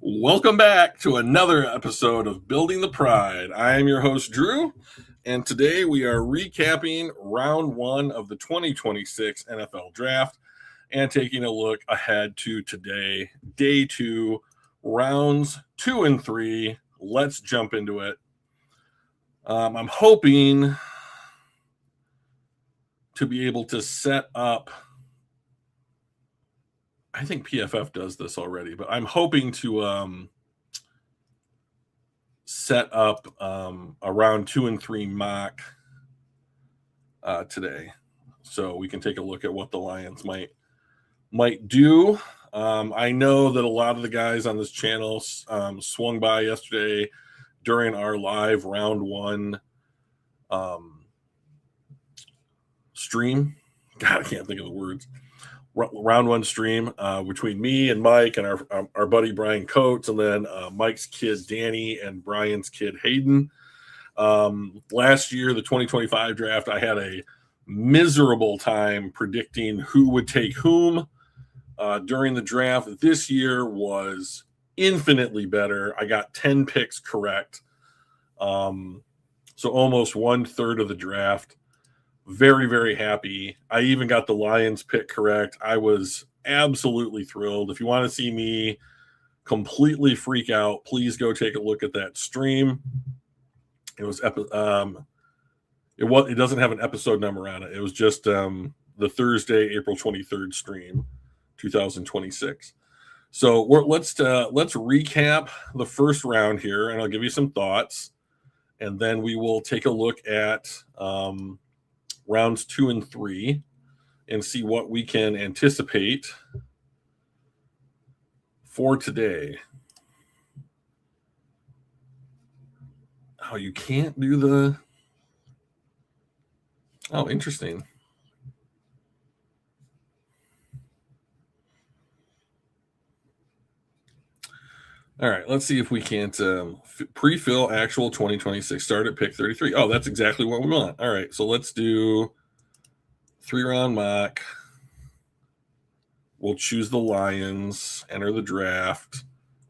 Welcome back to another episode of Building the Pride. I am your host, Drew, and today we are recapping round one of the 2026 NFL Draft and taking a look ahead to today, day two, rounds 2 and 3. Let's jump into it. I'm hoping to be able to set up. I think PFF does this already, but I'm hoping to set up a round 2 and 3 mock today, so we can take a look at what the Lions might do. I know that a lot of the guys on this channel swung by yesterday during our live round one stream. God, I can't think of the words. Round one stream between me and Mike and our buddy Brian Coates, and then Mike's kid Danny and Brian's kid Hayden. Last year, the 2025 draft, I had a miserable time predicting who would take whom during the draft. This year was infinitely better. I got 10 picks correct. So almost 1/3 of the draft. Very, very happy. I even got the Lions pick correct. I was absolutely thrilled. If you want to see me completely freak out, please go take a look at that stream. It was it doesn't have an episode number on it. It was just the Thursday, April 23rd stream, 2026. So let's recap the first round here, and I'll give you some thoughts, and then we will take a look at rounds 2 and 3 and see what we can anticipate for today. Oh, you can't do the... Oh, interesting. All right, let's see if we can't pre-fill actual 2026 start at pick 33. Oh, that's exactly what we want. All right, so let's do 3-round mock. We'll choose the Lions, enter the draft.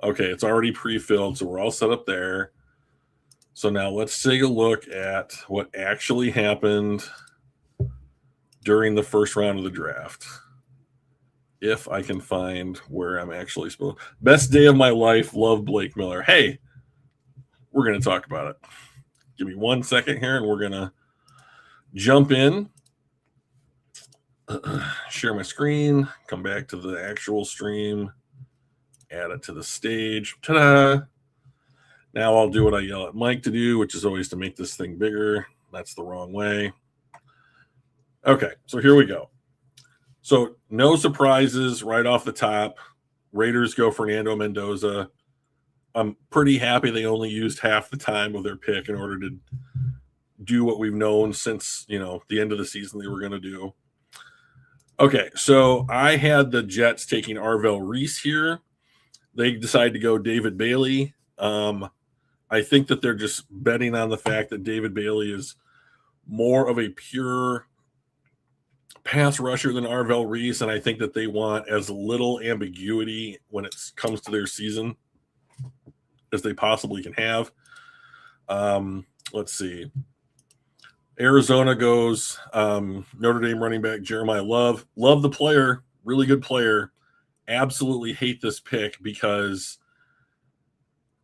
Okay, it's already pre-filled, so we're all set up there. So now let's take a look at what actually happened during the first round of the draft. If I can find where I'm actually supposed. Best day of my life. Love Blake Miller. Hey, we're going to talk about it. Give me 1 second here, and we're going to jump in. Share my screen. Come back to the actual stream. Add it to the stage. Ta-da! Now I'll do what I yell at Mike to do, which is always to make this thing bigger. That's the wrong way. Okay, so here we go. So no surprises right off the top. Raiders go Fernando Mendoza. I'm pretty happy they only used half the time of their pick in order to do what we've known since, the end of the season they were going to do. Okay, so I had the Jets taking Arvell Reese here. They decided to go David Bailey. I think that they're just betting on the fact that David Bailey is more of a pure pass rusher than Arvell Reese, and I think that they want as little ambiguity when it comes to their season as they possibly can have. Let's see. Arizona goes Notre Dame running back Jeremiah Love. Love the player, really good player. Absolutely hate this pick because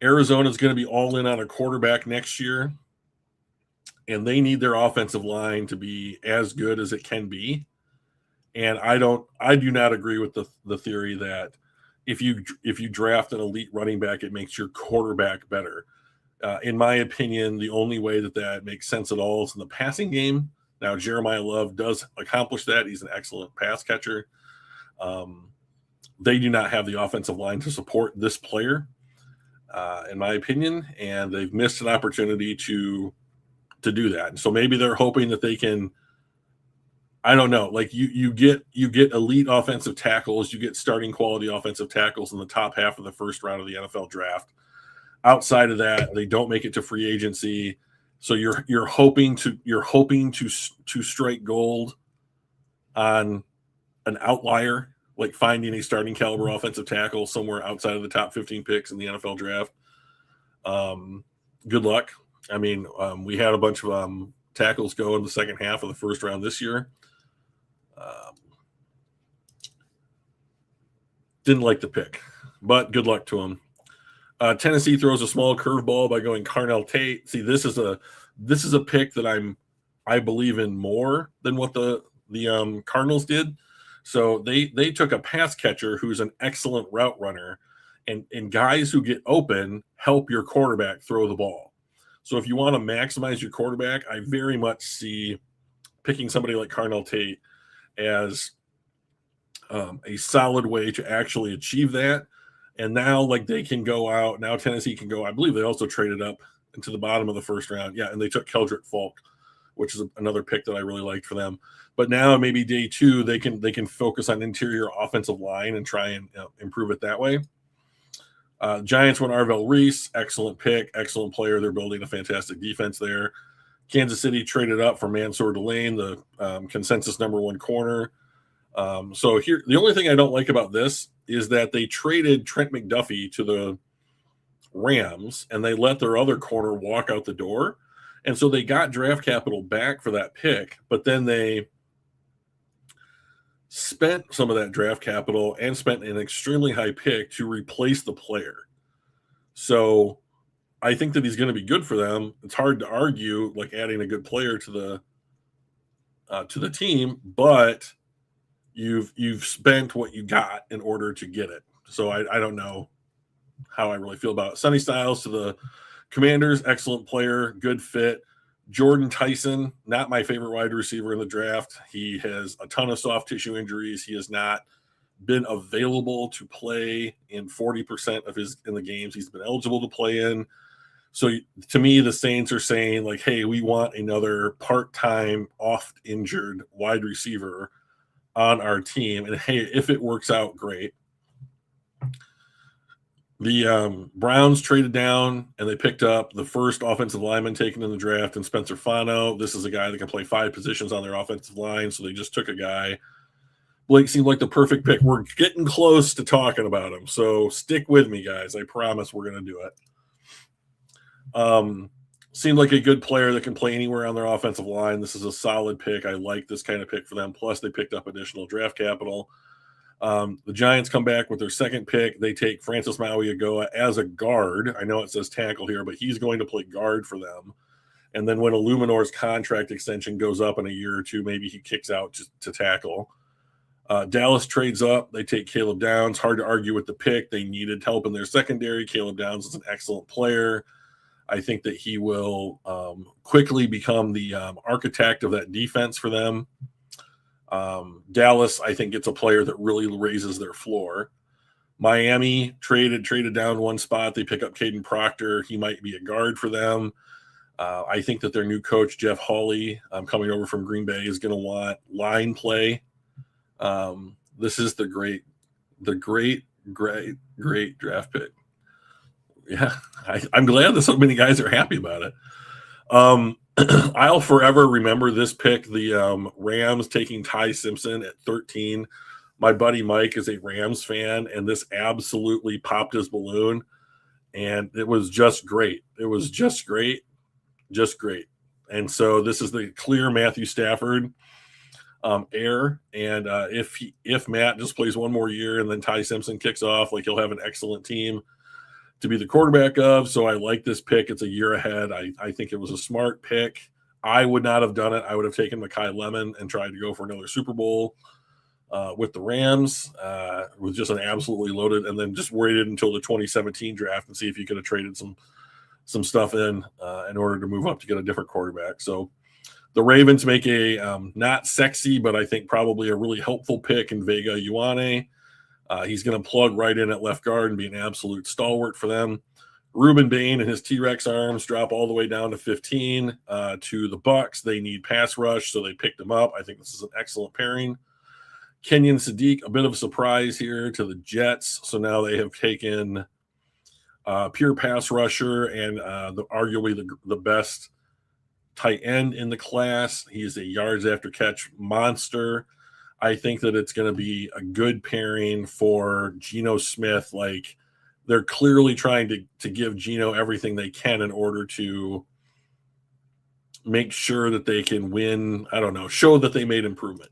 Arizona is going to be all in on a quarterback next year, and they need their offensive line to be as good as it can be. And I do not agree with the theory that if you draft an elite running back, it makes your quarterback better. In my opinion, the only way that makes sense at all is in the passing game. Now, Jeremiah Love does accomplish that. He's an excellent pass catcher. They do not have the offensive line to support this player, in my opinion, and they've missed an opportunity to do that. And so maybe they're hoping that they can, I don't know, like you get elite offensive tackles, you get starting quality offensive tackles in the top half of the first round of the NFL draft. Outside of that, they don't make it to free agency. So you're hoping to strike gold on an outlier like finding a starting caliber offensive tackle somewhere outside of the top 15 picks in the NFL draft. Good luck. I mean, we had a bunch of tackles go in the second half of the first round this year. Didn't like the pick, but good luck to him. Tennessee throws a small curveball by going Carnell Tate. See, this is a pick that I believe in more than what the Cardinals did. So they took a pass catcher who's an excellent route runner, and guys who get open help your quarterback throw the ball. So if you want to maximize your quarterback, I very much see picking somebody like Carnell Tate as a solid way to actually achieve that. And now, like, they can go out. Now Tennessee can go. I believe they also traded up into the bottom of the first round. Yeah, and they took Keldrick Falk, which is another pick that I really liked for them. But now maybe day 2, they can focus on interior offensive line and try and improve it that way. Giants went Arvell Reese. Excellent pick. Excellent player. They're building a fantastic defense there. Kansas City traded up for Mansour Delane, the consensus number 1 corner. So here, the only thing I don't like about this is that they traded Trent McDuffie to the Rams and they let their other corner walk out the door. And so they got draft capital back for that pick, but then they spent some of that draft capital and spent an extremely high pick to replace the player. So I think that he's going to be good for them. It's hard to argue like adding a good player to the team, but you've spent what you got in order to get it. So I don't know how I really feel about it. Sonny Styles to the Commanders, excellent player, good fit. Jordan Tyson, not my favorite wide receiver in the draft. He has a ton of soft tissue injuries. He has not been available to play in 40% of in the games he's been eligible to play in. So to me, the Saints are saying like, hey, we want another part-time, oft-injured wide receiver on our team. And hey, if it works out, great. The Browns traded down and they picked up the first offensive lineman taken in the draft in Spencer Fano. This is a guy that can play 5 positions on their offensive line. So they just took a guy. Blake seemed like the perfect pick. We're getting close to talking about him. So stick with me, guys. I promise we're going to do it. Seemed like a good player that can play anywhere on their offensive line. This is a solid pick. I like this kind of pick for them. Plus, they picked up additional draft capital. The Giants come back with their second pick. They take Francis Maui-Agoa as a guard. I know it says tackle here, but he's going to play guard for them. And then when Illuminor's contract extension goes up in a year or two, maybe he kicks out to tackle. Dallas trades up. They take Caleb Downs. Hard to argue with the pick. They needed help in their secondary. Caleb Downs is an excellent player. I think that he will quickly become the architect of that defense for them. Dallas, I think, gets a player that really raises their floor. Miami traded down one spot. They pick up Caden Proctor. He might be a guard for them. I think that their new coach, Jeff Hawley, coming over from Green Bay, is going to want line play. This is the great draft pick. Yeah, I'm glad that so many guys are happy about it. I'll forever remember this pick, the Rams taking Ty Simpson at 13. My buddy Mike is a Rams fan, and this absolutely popped his balloon, and it was just great. It was just great. And so this is the clear Matthew Stafford heir, and if Matt just plays one more year and then Ty Simpson kicks off, like, he'll have an excellent team to be the quarterback of. So I like this pick. It's a year ahead. I think it was a smart pick. I would not have done it. I would have taken Mekhi Lemon and tried to go for another Super Bowl with the Rams. It was just an absolutely loaded, and then just waited until the 2017 draft and see if you could have traded some stuff in order to move up to get a different quarterback. So the Ravens make a not sexy, but I think probably a really helpful pick in Vega Ioane. He's going to plug right in at left guard and be an absolute stalwart for them. Reuben Bain and his T-Rex arms drop all the way down to 15 to the Bucs. They need pass rush, so they picked him up. I think this is an excellent pairing. Kenyon Sadiq, a bit of a surprise here to the Jets. So now they have taken pure pass rusher and arguably the best tight end in the class. He is a yards after catch monster. I think that it's going to be a good pairing for Geno Smith. Like, they're clearly trying to give Geno everything they can in order to make sure that they can win. I don't know, show that they made improvement.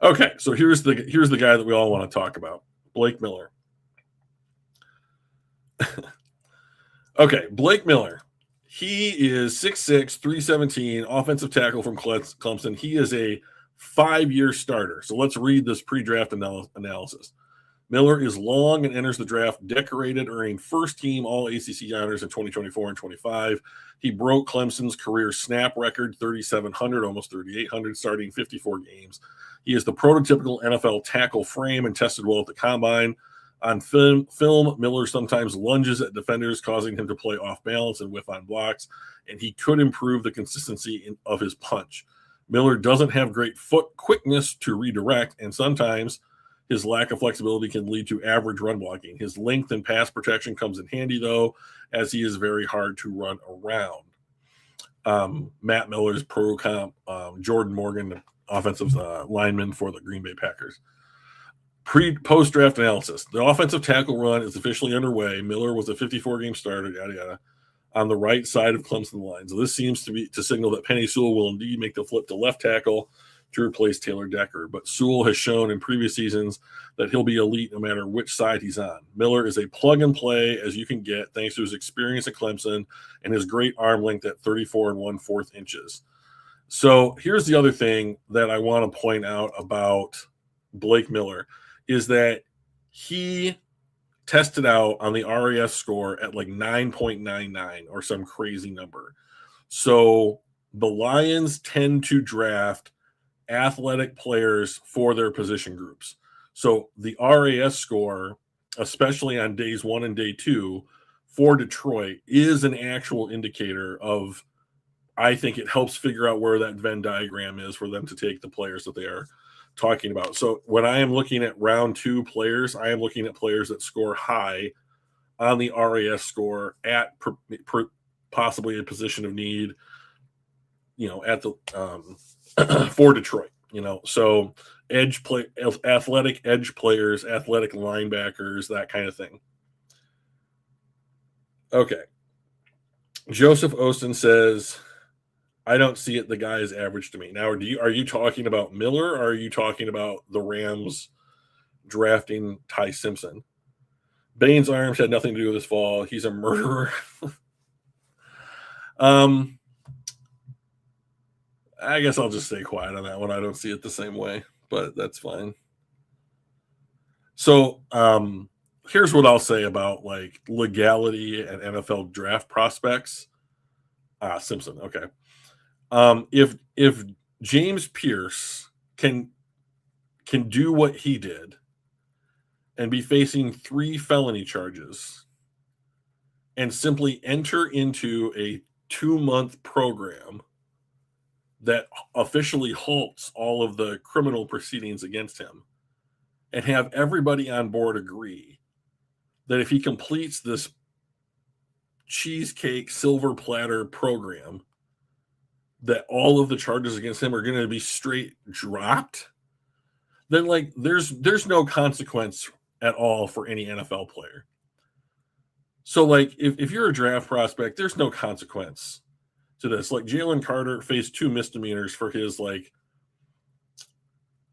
Okay, so here's the guy that we all want to talk about, Blake Miller. Okay, Blake Miller. He is 6'6", 317, offensive tackle from Clemson. He is a 5-year starter. So let's read this pre-draft analysis. Miller is long and enters the draft decorated, earning first-team All-ACC honors in 2024 and 25. He broke Clemson's career snap record, 3,700, almost 3,800, starting 54 games. He is the prototypical NFL tackle frame and tested well at the combine. On film, Miller sometimes lunges at defenders, causing him to play off balance and whiff on blocks, and he could improve the consistency of his punch. Miller doesn't have great foot quickness to redirect, and sometimes his lack of flexibility can lead to average run blocking. His length and pass protection comes in handy, though, as he is very hard to run around. Matt Miller's pro comp, Jordan Morgan, offensive lineman for the Green Bay Packers. Post-draft analysis. The offensive tackle run is officially underway. Miller was a 54-game starter, yada, yada, on the right side of Clemson line. So this seems to signal that Penei Sewell will indeed make the flip to left tackle to replace Taylor Decker. But Sewell has shown in previous seasons that he'll be elite no matter which side he's on. Miller is a plug-and-play as you can get thanks to his experience at Clemson and his great arm length at 34 1/4 inches. So here's the other thing that I want to point out about Blake Miller is that he tested out on the RAS score at like 9.99 or some crazy number. So the Lions tend to draft athletic players for their position groups. So the RAS score, especially on days 1 and day 2 for Detroit, is an actual indicator of, I think it helps figure out where that Venn diagram is for them to take the players that they are talking about. So when I am looking at round 2 players, I am looking at players that score high on the RAS score at possibly a position of need, at the for Detroit, so athletic edge players, athletic linebackers, that kind of thing. Okay. Joseph Ostin says, I don't see it. The guy is average to me. Now, are you talking about Miller, or are you talking about the Rams drafting Ty Simpson? Bane's arms had nothing to do with this fall. He's a murderer. I guess I'll just stay quiet on that one. I don't see it the same way, but that's fine. So here's what I'll say about like legality and NFL draft prospects. Simpson. Okay. If James Pierce can do what he did and be facing 3 felony charges and simply enter into a 2-month program that officially halts all of the criminal proceedings against him and have everybody on board agree that if he completes this cheesecake silver platter program, that all of the charges against him are going to be straight dropped, then like there's no consequence at all for any NFL player. So like if you're a draft prospect, there's no consequence to this. Like Jalen Carter faced 2 misdemeanors for his like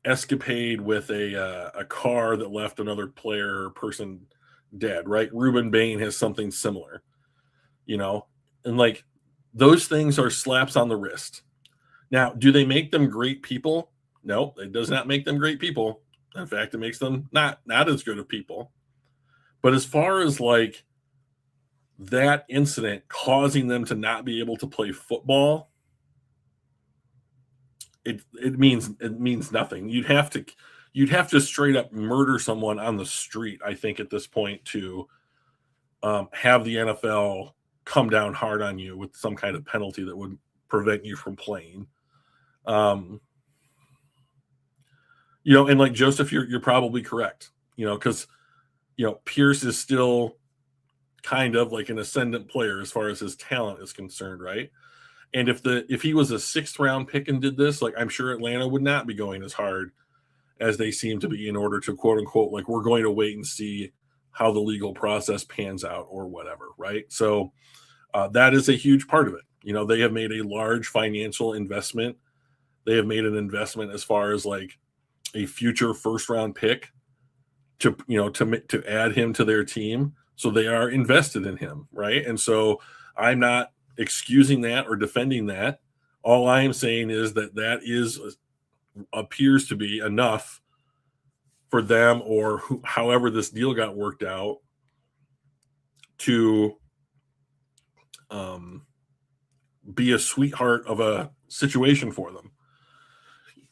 escapade with a car that left another player or person dead, right? Ruben Bain has something similar, and like those things are slaps on the wrist. Now, do they make them great people? No, it does not make them great people. In fact, it makes them not as good of people. But as far as like that incident causing them to not be able to play football, it means nothing. You'd have to straight up murder someone on the street, I think, at this point to have the NFL come down hard on you with some kind of penalty that would prevent you from playing. And like Joseph, you're probably correct, because Pierce is still kind of like an ascendant player as far as his talent is concerned, right? And if he was a 6th round pick and did this, like I'm sure Atlanta would not be going as hard as they seem to be in order to quote unquote, like, we're going to wait and see how the legal process pans out or whatever, right? So that is a huge part of it. They have made a large financial investment. They have made an investment as far as like a future first round pick to add him to their team. So they are invested in him, right? And so I'm not excusing that or defending that. All I am saying is that appears to be enough for them, or however this deal got worked out, to be a sweetheart of a situation for them.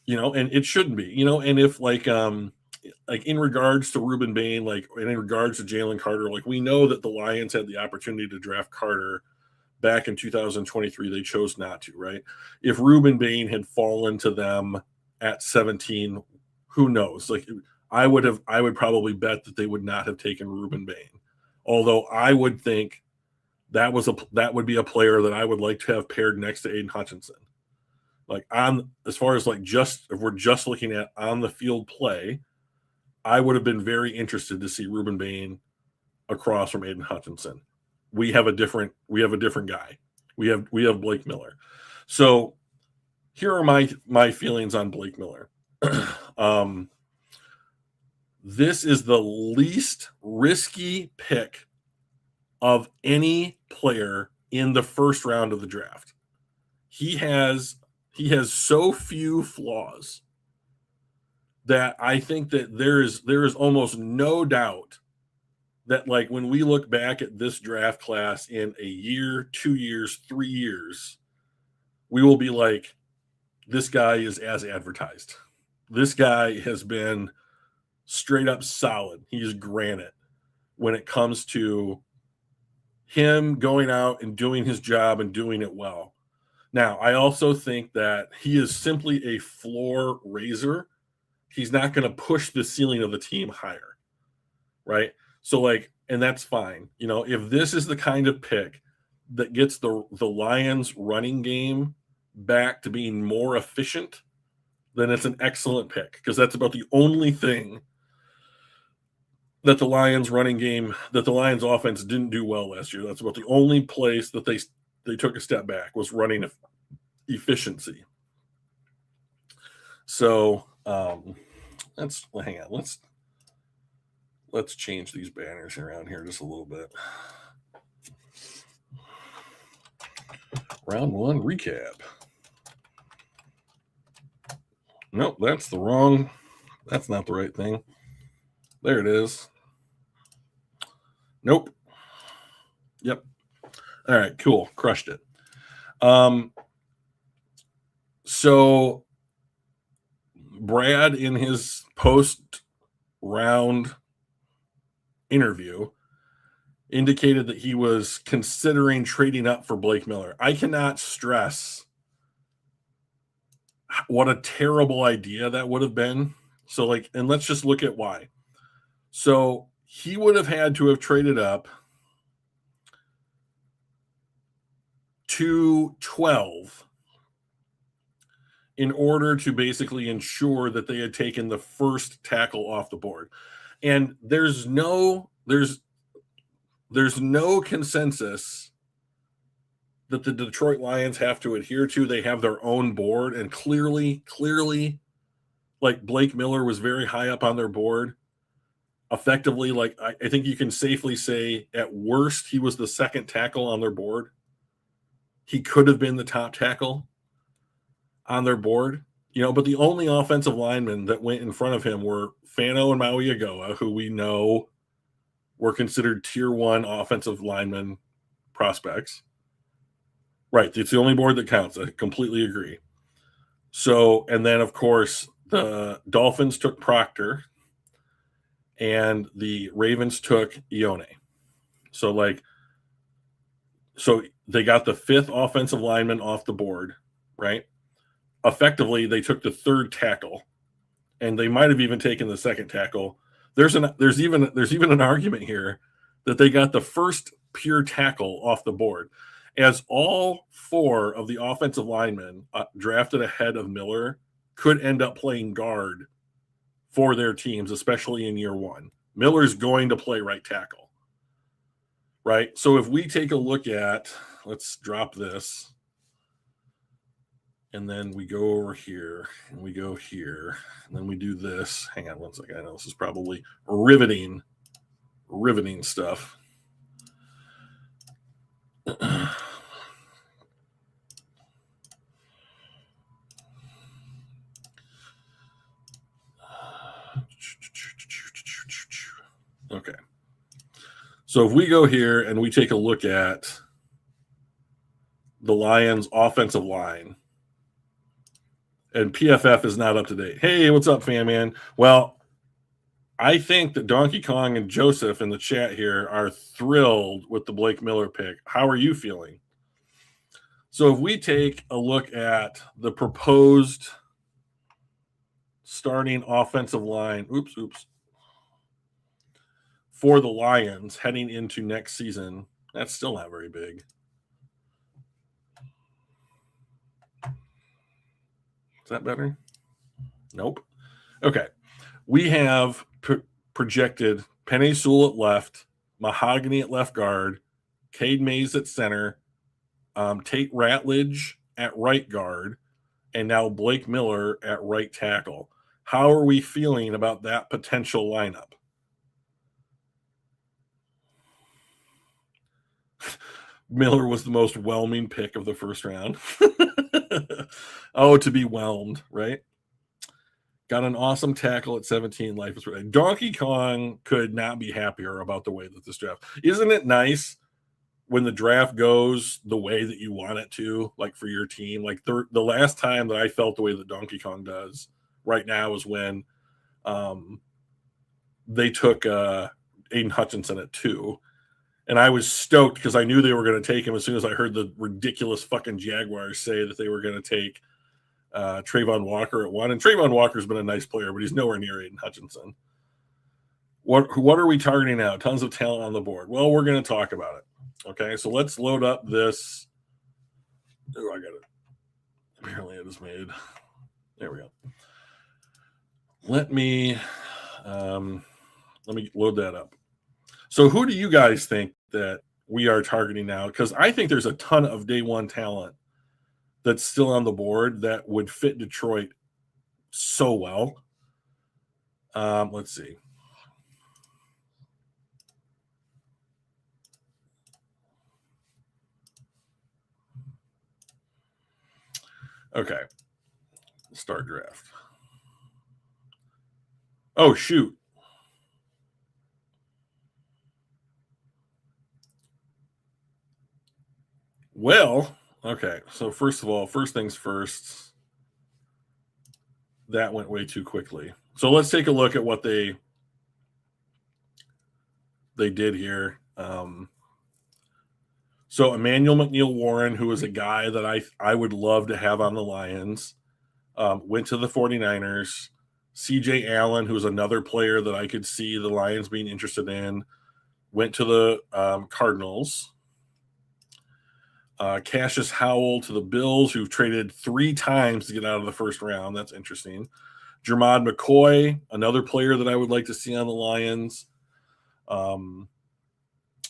And it shouldn't be, and if like in regards to Ruben Bain, like, and in regards to Jalen Carter, like, we know that the Lions had the opportunity to draft Carter back in 2023. They chose not to, right? If Ruben Bain had fallen to them at 17, who knows? Like, I would probably bet that they would not have taken Ruben Bain. Although I would think that would be a player that I would like to have paired next to Aiden Hutchinson. Like, as far as like, if we're just looking at on the field play, I would have been very interested to see Ruben Bain across from Aiden Hutchinson. We have a different guy. We have Blake Miller. So here are my feelings on Blake Miller. This is the least risky pick of any player in the first round of the draft. He has so few flaws that I think that there is almost no doubt that, like, when we look back at this draft class in a year, 2 years, 3 years, we will be like, this guy is as advertised. This guy has been straight up solid. He's granite when it comes to him going out and doing his job and doing it well. Now, I also think that he is simply a floor raiser. He's not going to push the ceiling of the team higher, right? So, like, and that's fine. If this is the kind of pick that gets the Lions running game back to being more efficient, then it's an excellent pick, because that's about the only thing that the Lions offense didn't do well last year. That's about the only place that they took a step back, was running efficiency. So hang on. Let's change these banners around here just a little bit. Round 1 recap. Nope, that's not the right thing. There it is. Nope. Yep. All right, cool. Crushed it. So Brad, in his post-round interview, indicated that he was considering trading up for Blake Miller. I cannot stress what a terrible idea that would have been. So, like, and let's just look at why. So he would have had to have traded up to 12 in order to basically ensure that they had taken the first tackle off the board. And there's no consensus that the Detroit Lions have to adhere to. They have their own board, and clearly, like, Blake Miller was very high up on their board. Effectively, like, I think you can safely say, at worst, he was the second tackle on their board. He could have been the top tackle on their board, but the only offensive linemen that went in front of him were Fano and Maui Agoa, who we know were considered tier 1 offensive lineman prospects. Right. It's the only board that counts. I completely agree. So, and then, of course, the Dolphins took Proctor and the Ravens took Ione. So they got the 5th offensive lineman off the board, right? Effectively, they took the 3rd tackle, and they might have even taken the 2nd tackle. There's even an argument here that they got the first pure tackle off the board, as all 4 of the offensive linemen drafted ahead of Miller could end up playing guard for their teams, especially in year one. Miller's going to play right tackle, right? So if we take a look at, let's drop this, and then we go over here, and we go here, and then we do this. Hang on one second. I know this is probably riveting stuff. Okay. So if we go here and we take a look at the Lions offensive line, and PFF is not up to date. Hey, what's up, fan man? Well, I think that Donkey Kong and Joseph in the chat here are thrilled with the Blake Miller pick. How are you feeling? So if we take a look at the proposed starting offensive line, for the Lions heading into next season, that's still not very big. Is that better? Nope. Okay. We have projected Penei Sewell at left, Mahogany at left guard, Cade Mays at center, Tate Ratledge at right guard, and now Blake Miller at right tackle. How are we feeling about that potential lineup? Miller was the most whelming pick of the first round. Oh, to be whelmed, right? Got an awesome tackle at 17. Life is right. Donkey Kong could not be happier about the way that this draft. Isn't it nice when the draft goes the way that you want it to, like for your team? Like the last time that I felt the way that Donkey Kong does right now is when they took Aiden Hutchinson at 2. And I was stoked because I knew they were going to take him as soon as I heard the ridiculous fucking Jaguars say that they were going to take Trayvon Walker at 1. And Trayvon Walker's been a nice player, but he's nowhere near Aiden Hutchinson. What are we targeting now? Tons of talent on the board. Well, we're going to talk about it. Okay, so let's load up this. Oh, I got it. Apparently it is made. There we go. Let me load that up. So who do you guys think that we are targeting now? Because I think there's a ton of day one talent that's still on the board that would fit Detroit so well. Let's see. Okay. Start draft. Oh, shoot. Well, okay. So first of all, first things first, that went way too quickly. So let's take a look at what they did here. So Emmanuel McNeil-Warren, who is a guy that I would love to have on the Lions, went to the 49ers. CJ Allen, who's another player that I could see the Lions being interested in, went to the Cardinals. Cassius Howell to the Bills, who traded 3 times to get out of the first round. That's interesting. Jermod McCoy, another player that I would like to see on the Lions,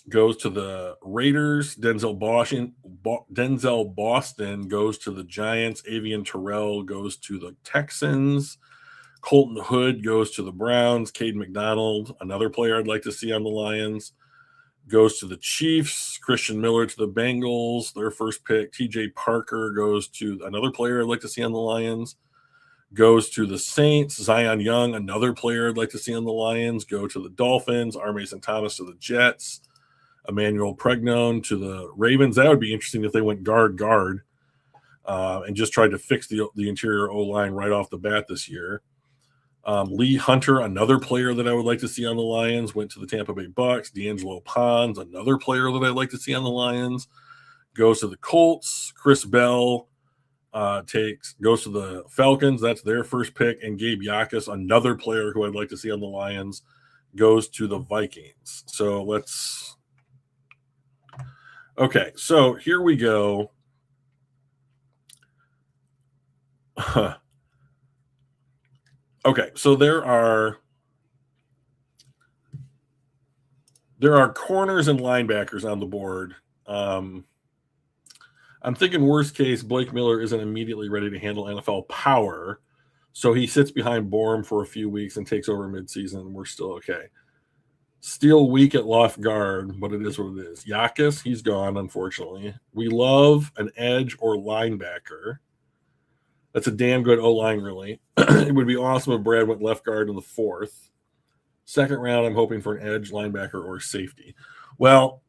goes to the Raiders. Denzel Boston goes to the Giants. Avian Terrell goes to the Texans. Colton Hood goes to the Browns. Cade McDonald, another player I'd like to see on the Lions, goes to the Chiefs. Christian Miller to the Bengals, their first pick. TJ Parker goes to another player I'd like to see on the Lions, goes to the Saints. Zion Young, another player I'd like to see on the Lions, go to the Dolphins. R. Mason Thomas to the Jets. Emmanuel Pregnone to the Ravens. That would be interesting if they went guard, and just tried to fix the interior O-line right off the bat this year. Lee Hunter, another player that I would like to see on the Lions, went to the Tampa Bay Bucks. D'Angelo Pons, another player that I'd like to see on the Lions, goes to the Colts. Chris Bell goes to the Falcons. That's their first pick. And Gabe Yakas, another player who I'd like to see on the Lions, goes to the Vikings. So let's. Okay, so here we go. Okay, so there are corners and linebackers on the board. I'm thinking worst case, Blake Miller isn't immediately ready to handle NFL power, so he sits behind Borum for a few weeks and takes over midseason, and we're still okay. Still weak at left guard, but it is what it is. Yakis, he's gone, unfortunately. We love an edge or linebacker. That's a damn good O-line, really. It would be awesome if Brad went left guard in the 4th. Second round, I'm hoping for an edge, linebacker, or safety. Well,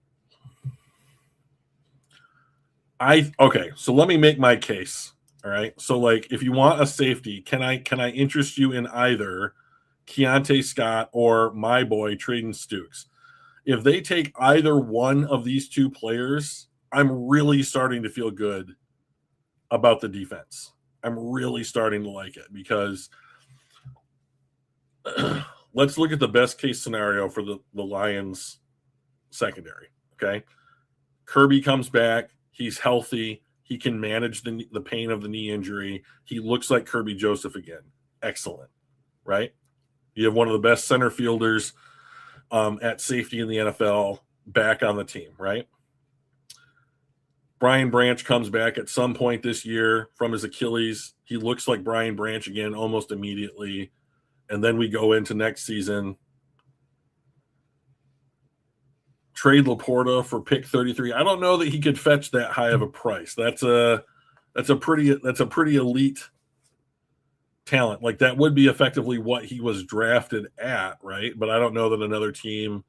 okay, so let me make my case. All right. So, like, if you want a safety, can I interest you in either Keontae Scott or my boy Traden Stukes? If they take either one of these two players, I'm really starting to feel good about the defense. I'm really starting to like it because let's look at the best case scenario for the Lions secondary. Okay. Kirby comes back. He's healthy. He can manage the pain of the knee injury. He looks like Kirby Joseph again. Excellent. Right? You have one of the best center fielders at safety in the NFL back on the team, right? Brian Branch comes back at some point this year from his Achilles. He looks like Brian Branch again almost immediately. And then we go into next season. Trade Laporta for pick 33. I don't know that he could fetch that high of a price. That's a pretty elite talent. Like, that would be effectively what he was drafted at, right? But I don't know that another team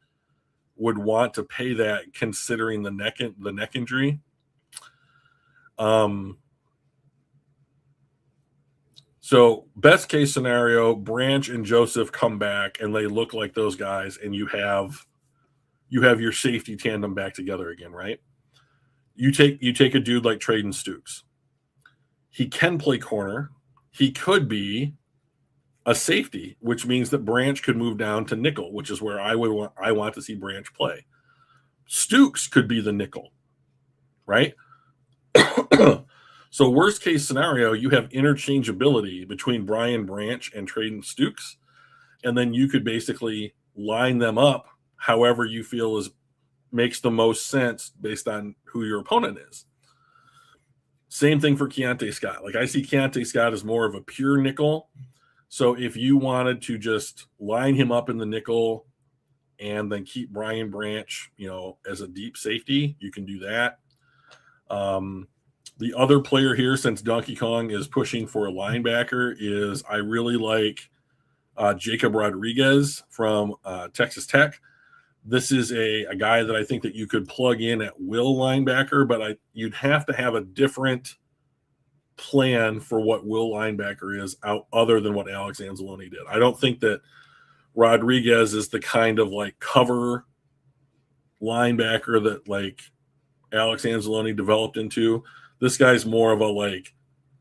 would want to pay that considering the neck injury. So best case scenario, Branch and Joseph come back and they look like those guys, and you have your safety tandem back together again, right? You take a dude like Traden Stukes. He can play corner. He could be a safety, which means that Branch could move down to nickel, which is where I want to see Branch play. Stukes could be the nickel, right? So worst case scenario, you have interchangeability between Brian Branch and Traden Stukes, and then you could basically line them up however you feel makes the most sense based on who your opponent is. Same thing for Keontae Scott. Like, I see Keontae Scott as more of a pure nickel. So if you wanted to just line him up in the nickel and then keep Brian Branch, as a deep safety, you can do that. The other player here, since Donkey Kong is pushing for a linebacker, is I really like Jacob Rodriguez from Texas Tech. This is a guy that I think that you could plug in at will linebacker, but you'd have to have a different plan for what will linebacker is other than what Alex Anzalone did. I don't think that Rodriguez is the kind of like cover linebacker that like Alex Anzalone developed into. This guy's more of a like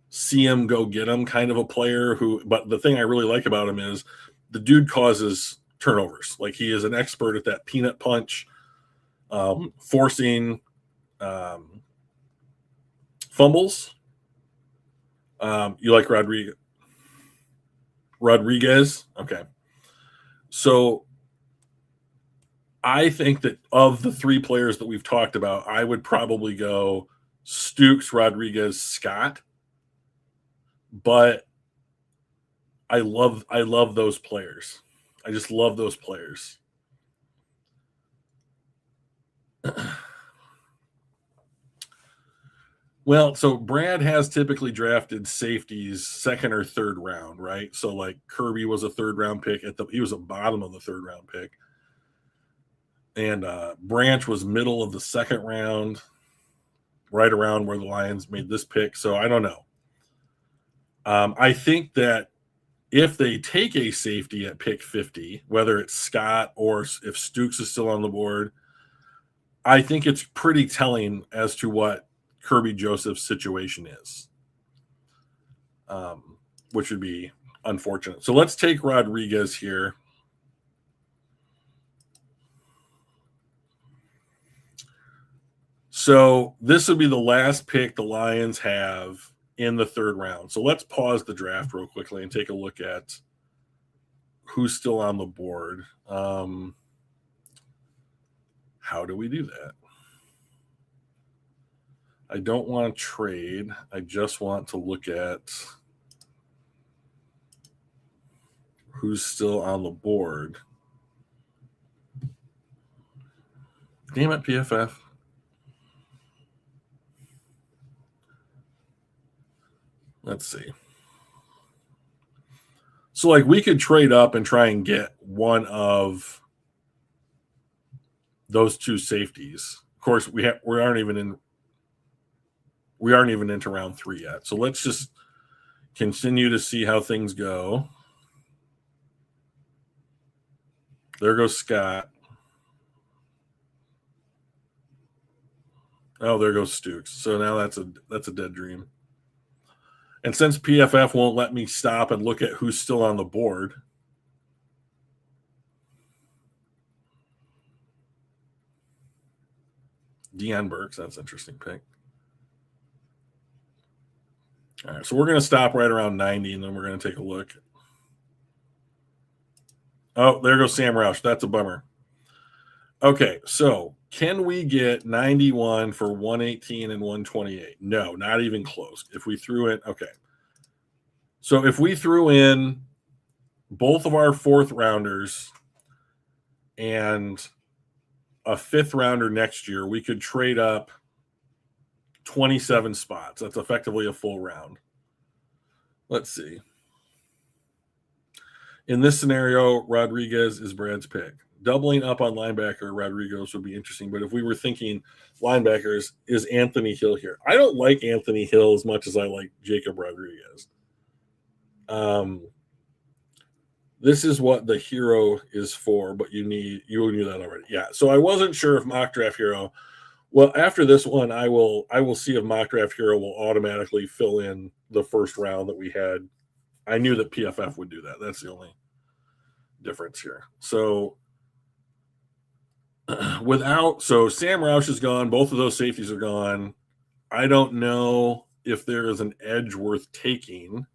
see him, go get him kind of a player but the thing I really like about him is the dude causes turnovers. Like, he is an expert at that peanut punch, forcing fumbles. You like Rodriguez? Okay. So I think that of the three players that we've talked about, I would probably go Stukes, Rodriguez, Scott. But I love those players. I just love those players. Well, so Brad has typically drafted safeties second or third round, right? So like Kirby was a third round pick he was a bottom of the third round pick. And Branch was middle of the second round, right around where the Lions made this pick. So I don't know. I think that if they take a safety at pick 50, whether it's Scott or if Stukes is still on the board, I think it's pretty telling as to what Kirby Joseph's situation is, which would be unfortunate. So let's take Rodriguez here. So this would be the last pick the Lions have in the third round. So let's pause the draft real quickly and take a look at who's still on the board. How do we do that? I don't want to trade. I just want to look at who's still on the board. Damn it, PFF. Let's see. So, like, we could trade up and try and get one of those two safeties. Of course, we aren't even into round 3 yet. So let's just continue to see how things go. There goes Scott. Oh, there goes Stukes. So now that's a dead dream. And since PFF won't let me stop and look at who's still on the board, Deion Burks, that's an interesting pick. All right, so we're going to stop right around 90, and then we're going to take a look. Oh, there goes Sam Roush. That's a bummer. Okay, so can we get 91 for 118 and 128? No, not even close. If we threw in, okay. So if we threw in both of our 4th rounders and a 5th rounder next year, we could trade up 27 spots. That's effectively a full round. Let's see. In this scenario, Rodriguez is Brad's pick. Doubling up on linebacker Rodriguez would be interesting, but if we were thinking linebackers, is Anthony Hill here? I don't like Anthony Hill as much as I like Jacob Rodriguez. This is what the hero is for, but you knew that already. Yeah. So I wasn't sure if mock draft hero. Well, after this one, I will see if mock draft hero will automatically fill in the first round that we had. I knew that PFF would do that. That's the only difference here. So so Sam Roush is gone. Both of those safeties are gone. I don't know if there is an edge worth taking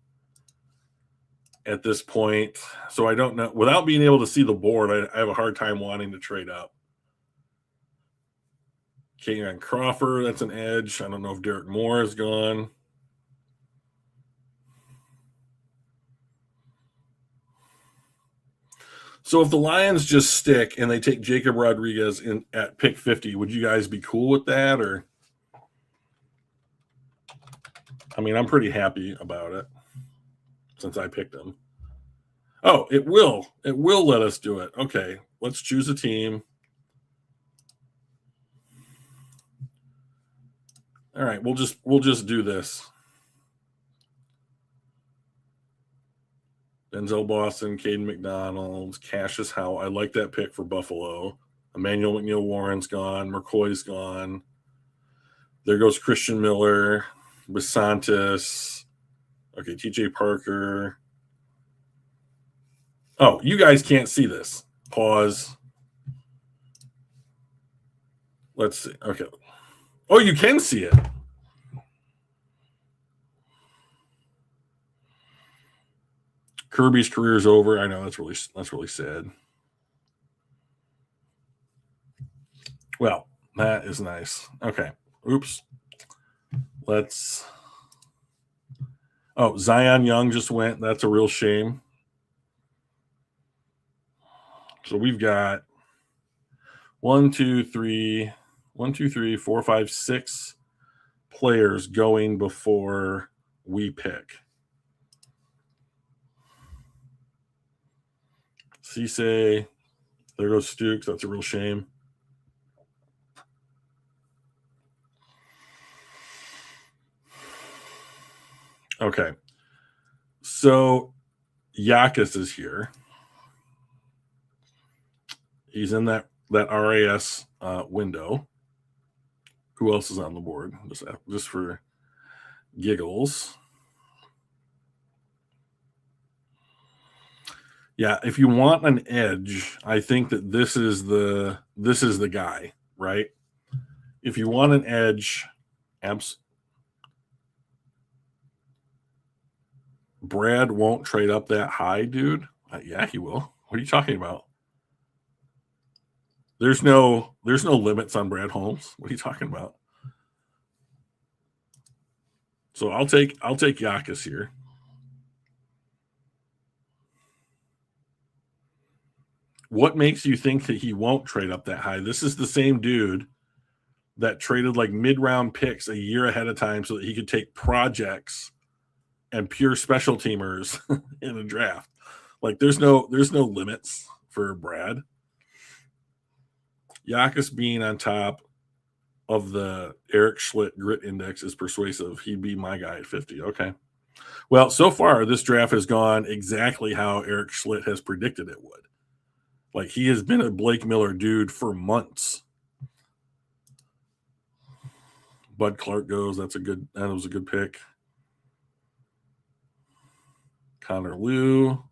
at this point. So I don't know. Without being able to see the board, I have a hard time wanting to trade up. Keon Crawford, that's an edge. I don't know if Derek Moore is gone. So if the Lions just stick and they take Jacob Rodriguez in at pick 50, would you guys be cool with that? Or, I mean, I'm pretty happy about it since I picked him. Oh, it will let us do it. Okay, let's choose a team. All right, we'll just do this. Denzel Boston, Caden McDonald, Cassius Howe. I like that pick for Buffalo. Emmanuel McNeil Warren's gone. McCoy's gone. There goes Christian Miller, Basantis. Okay, TJ Parker. Oh, you guys can't see this. Pause. Let's see. Okay. Oh, you can see it. Kirby's career is over. I know that's really sad. Well, that is nice. Okay. Oops. Oh, Zion Young just went. That's a real shame. So we've got 1, 2, 3, 4, 5, 6 players going before we pick. Cisse, there goes Stukes. That's a real shame. Okay. So Yakus is here. He's in that RAS window. Who else is on the board? Just for giggles. Yeah, if you want an edge, I think that this is the guy, right? If you want an edge, Brad won't trade up that high, dude. Yeah, he will. What are you talking about? There's no limits on Brad Holmes. What are you talking about? So I'll take Giannis here. What makes you think that he won't trade up that high? This is the same dude that traded like mid-round picks a year ahead of time so that he could take projects and pure special teamers in a draft. Like there's no limits for Brad. Giannis being on top of the Eric Schlitt grit index is persuasive. He'd be my guy at 50. Okay. Well, so far this draft has gone exactly how Eric Schlitt has predicted it would. Like he has been a Blake Miller dude for months. Bud Clark goes. That was a good pick. Connor Liu.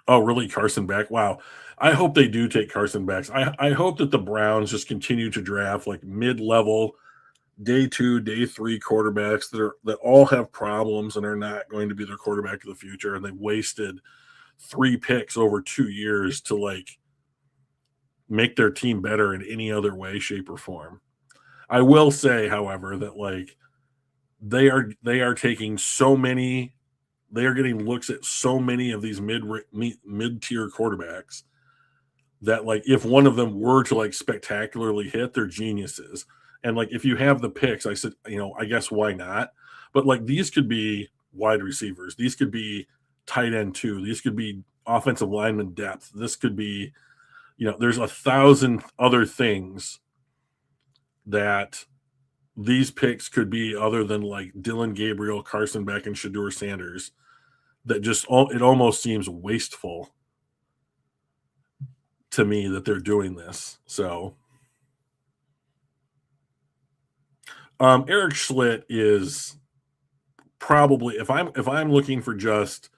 Oh, really? Carson Beck? Wow. I hope they do take Carson Beck. I hope that the Browns just continue to draft like mid-level, day 2, day 3 quarterbacks that all have problems and are not going to be their quarterback of the future. And they wasted 3 picks over 2 years to like make their team better in any other way, shape, or form. I will say, however, that like they are taking so many. They are getting looks at so many of these mid-tier quarterbacks that like if one of them were to like spectacularly hit, they're geniuses. And like if you have the picks, I said, I guess why not? But like these could be wide receivers, these could be tight end too, these could be offensive lineman depth, this could be, there's 1,000 other things that these picks could be other than like Dylan Gabriel, Carson Beck, and Shedeur Sanders. That just it almost seems wasteful to me that they're doing this. So Eric Schlitt is probably if I'm looking for just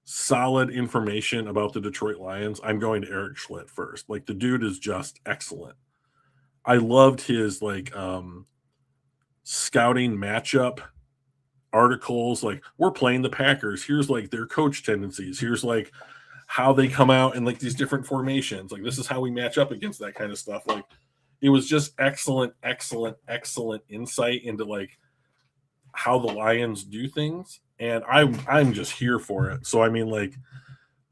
solid information about the Detroit Lions, I'm going to Eric Schlitt first. Like the dude is just excellent. I loved his like scouting matchup articles. Like we're playing the Packers. Here's like their coach tendencies. Here's like how they come out in like these different formations. Like this is how we match up against that kind of stuff. Like it was just excellent insight into like how the Lions do things. And I'm just here for it. So I mean, like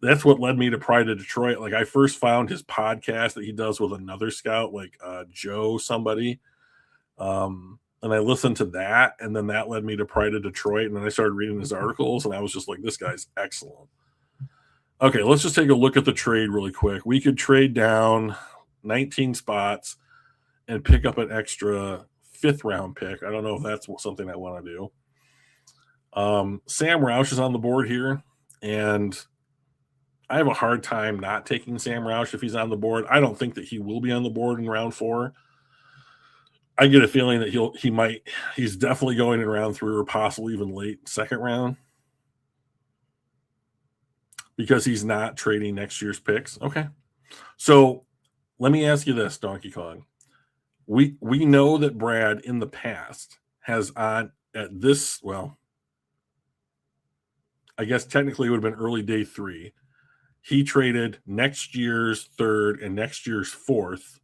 that's what led me to Pride of Detroit. Like I first found his podcast that he does with another scout, like Joe somebody. And I listened to that, and then that led me to Pride of Detroit. And then I started reading his articles, and I was just like, this guy's excellent. Okay, let's just take a look at the trade really quick. We could trade down 19 spots and pick up an extra 5th round pick. I don't know if that's something I want to do. Sam Roush is on the board here, and I have a hard time not taking Sam Roush if he's on the board. I don't think that he will be on the board in round 4. I get a feeling that he's definitely going in round 3 or possibly even late 2nd round because he's not trading next year's picks. Okay. So let me ask you this, Donkey Kong. We know that Brad in the past has on at this, well, I guess technically it would have been early day 3. He traded next year's 3rd and next year's 4th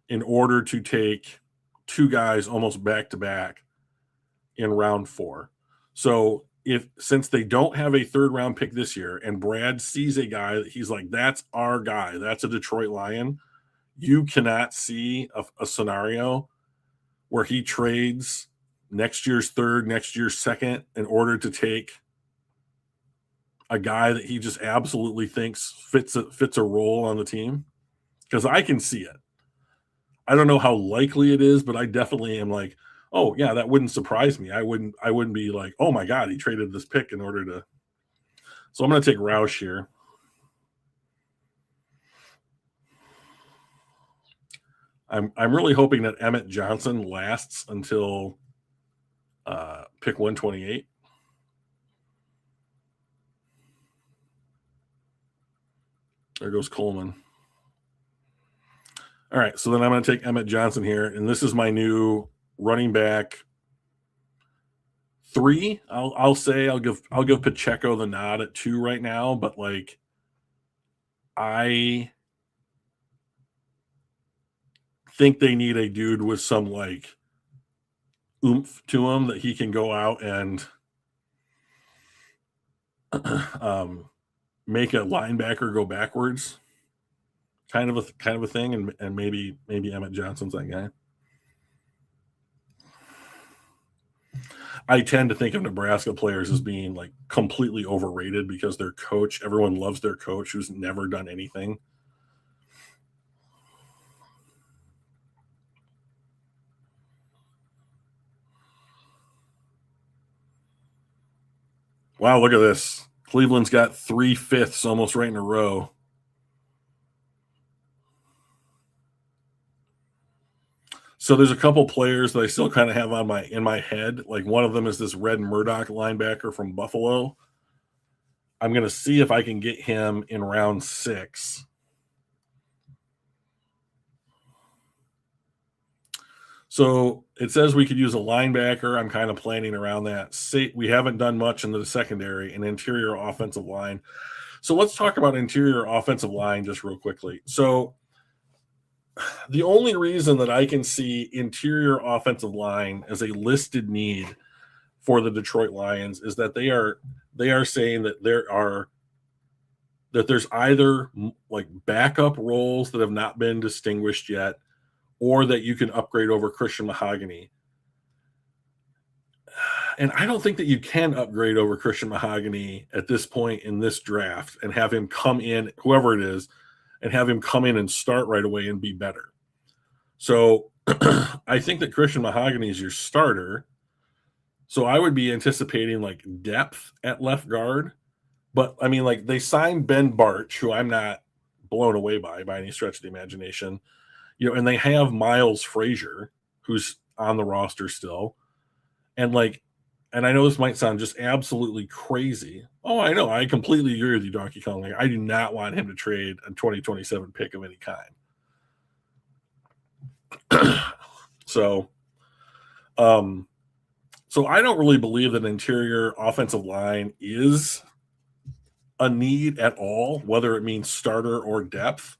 in order to take 2 guys almost back to back in round 4. So since they don't have a 3rd round pick this year and Brad sees a guy that he's like, that's our guy, that's a Detroit Lion, you cannot see a scenario where he trades next year's 3rd, next year's 2nd in order to take a guy that he just absolutely thinks fits a role on the team. Because I can see it. I don't know how likely it is, but I definitely am like, oh yeah, that wouldn't surprise me. I wouldn't be like, oh my God, he traded this pick in order to. So I'm going to take Roush here. I'm really hoping that Emmett Johnson lasts until pick 128. There goes Coleman. All right, so then I'm going to take Emmett Johnson here, and this is my new running back 3. I'll say I'll give Pacheco the nod at 2 right now, but like I think they need a dude with some like oomph to him that he can go out and make a linebacker go backwards, kind of a thing, and maybe Emmett Johnson's that guy. I tend to think of Nebraska players as being like completely overrated because their coach, everyone loves their coach who's never done anything. Wow, look at this. Cleveland's got 3/5 almost right in a row. So there's a couple players that I still kind of have in my head. Like one of them is this Red Murdoch linebacker from Buffalo. I'm going to see if I can get him in round 6. So it says we could use a linebacker. I'm kind of planning around that. We haven't done much in the secondary and interior offensive line. So let's talk about interior offensive line just real quickly. So the only reason that I can see interior offensive line as a listed need for the Detroit Lions is that they are saying that there's either like backup roles that have not been distinguished yet, or that you can upgrade over Christian Mahogany. And I don't think that you can upgrade over Christian Mahogany at this point in this draft and have him come in, whoever it is, and have him come in and start right away and be better. So I think that Christian Mahogany is your starter. So I would be anticipating like depth at left guard. But I mean, like they signed Ben Bartch, who I'm not blown away by any stretch of the imagination, and they have Miles Frazier, who's on the roster still. And I know this might sound just absolutely crazy. Oh, I know. I completely agree with you, Donkey Kong. Like, I do not want him to trade a 2027 pick of any kind. So I don't really believe that interior offensive line is a need at all, whether it means starter or depth.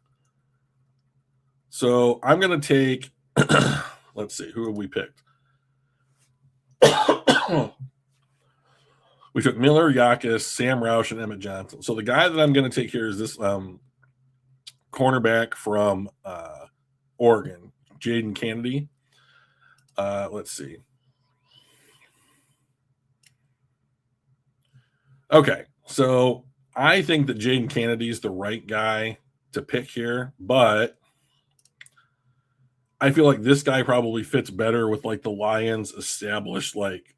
So I'm going to take, let's see, who have we picked? We took Miller, Yakis, Sam Roush, and Emmett Johnson. So the guy that I'm going to take here is this cornerback from Oregon, Jaden Kennedy. Let's see. Okay, so I think that Jaden Kennedy is the right guy to pick here, but I feel like this guy probably fits better with like the Lions' established like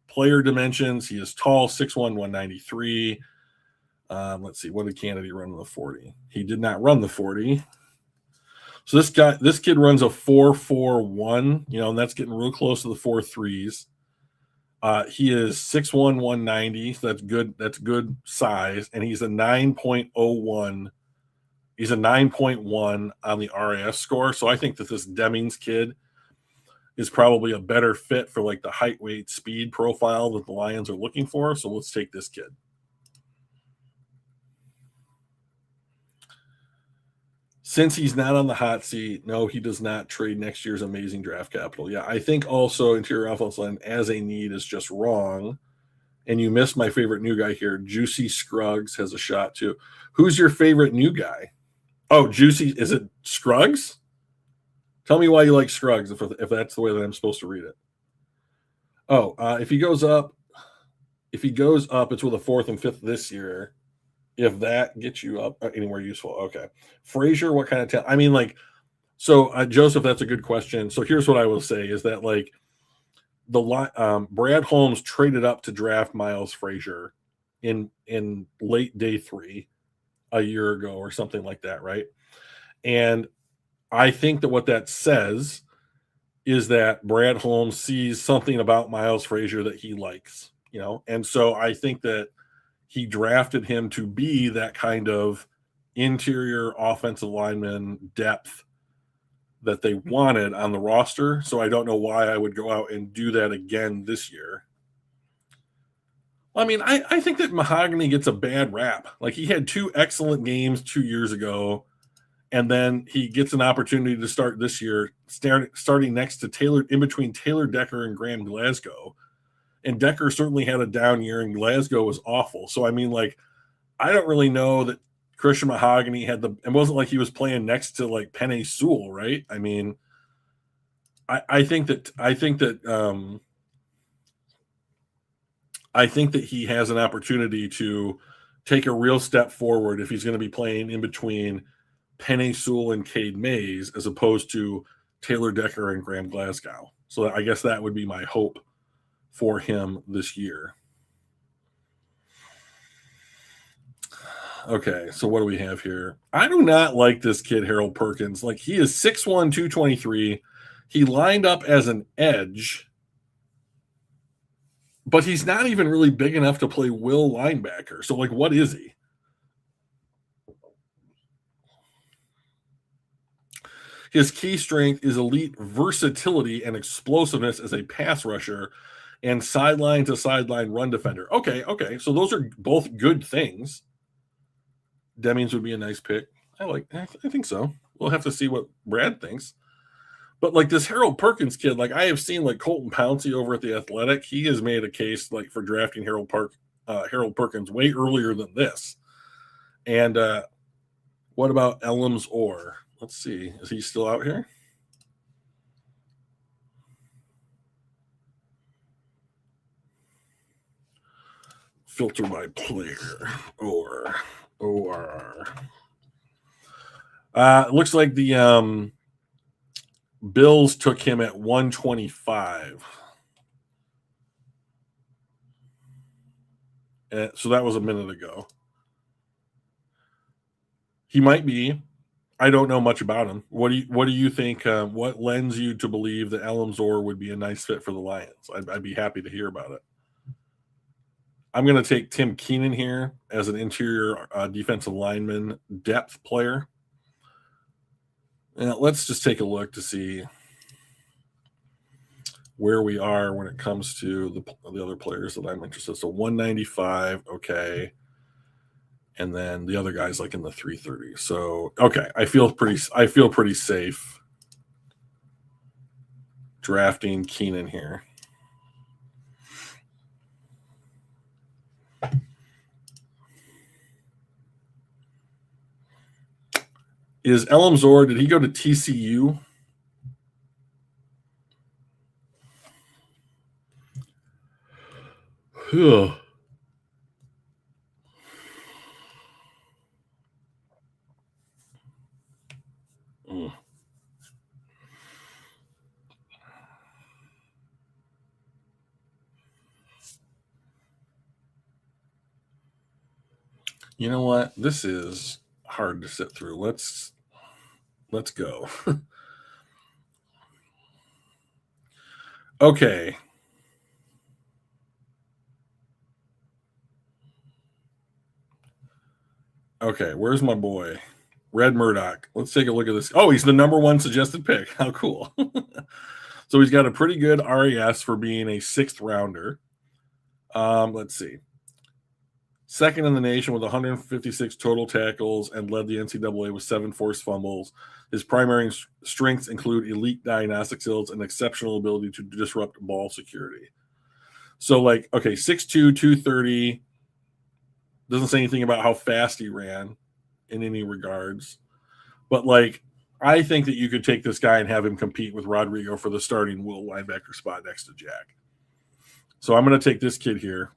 player dimensions. He is tall, 6'1", 193. Let's see, what did Kennedy run in the 40? He did not run the 40. So this kid runs a 4.41, and that's getting real close to the 4.3s. He is 6'1", 190. So that's good. That's good size, and he's a 9.01. He's a 9.1 on the RAS score. So I think that this Demings kid is probably a better fit for like the height, weight, speed profile that the Lions are looking for. So let's take this kid. Since he's not on the hot seat, no, he does not trade next year's amazing draft capital. Yeah, I think also interior offensive line as a need is just wrong. And you missed my favorite new guy here. Juicy Scruggs has a shot too. Who's your favorite new guy? Oh, Juicy. Is it Scruggs? Tell me why you like Scruggs if that's the way that I'm supposed to read it. Oh, if he goes up, it's with a 4th and 5th this year. If that gets you up anywhere useful. Okay. Frazier, what kind of talent? I mean, like, so Joseph, that's a good question. So here's what I will say is that like Brad Holmes traded up to draft Miles Frazier in late day 3 a year ago or something like that, right? And I think that what that says is that Brad Holmes sees something about Miles Frazier that he likes, and so I think that he drafted him to be that kind of interior offensive lineman depth that they wanted on the roster. So I don't know why I would go out and do that again this year. I mean, I think that Mahogany gets a bad rap. Like he had two excellent games 2 years ago, and then he gets an opportunity to start this year, starting next to Taylor, in between Taylor Decker and Graham Glasgow. And Decker certainly had a down year, and Glasgow was awful. So I mean, like, I don't really know that Christian Mahogany had the. It wasn't like he was playing next to like Penny Sewell, right? I mean, I think that he has an opportunity to take a real step forward if he's going to be playing in between Penny Sewell and Cade Mays as opposed to Taylor Decker and Graham Glasgow. So I guess that would be my hope for him this year. Okay, so what do we have here? I do not like this kid, Harold Perkins. Like, he is 6'1, 223. He lined up as an edge, but he's not even really big enough to play will linebacker. So, like, what is he? His key strength is elite versatility and explosiveness as a pass rusher and sideline to sideline run defender. Okay. So those are both good things. Demings would be a nice pick. I think so. We'll have to see what Brad thinks. But like this Harold Perkins kid, like I have seen like Colton Pouncey over at the Athletic, he has made a case like for drafting Harold Perkins way earlier than this. And what about Elms Orr? Let's see. Is he still out here? Filter by player or. It looks like the Bills took him at 125. So that was a minute ago. He might be. I don't know much about him. What do you think? What lends you to believe that Elmsor would be a nice fit for the Lions? I'd be happy to hear about it. I'm going to take Tim Keenan here as an interior defensive lineman depth player. And let's just take a look to see where we are when it comes to the other players that I'm interested in. So 195, okay. And then the other guy's like in the 330. So okay, I feel pretty safe drafting Keenan here. Is Elmsor, did he go to TCU? You know what? This is hard to sit through. Let's go. Okay. Okay, where's my boy? Red Murdoch. Let's take a look at this. Oh, he's the number one suggested pick. How cool. So he's got a pretty good RAS for being a sixth rounder. Let's see. Second in the nation with 156 total tackles and led the NCAA with 7 forced fumbles. His primary strengths include elite diagnostic skills and exceptional ability to disrupt ball security. So, like, okay, 6'2", 230. Doesn't say anything about how fast he ran in any regards. But, like, I think that you could take this guy and have him compete with Rodrigo for the starting will linebacker spot next to Jack. So I'm going to take this kid here.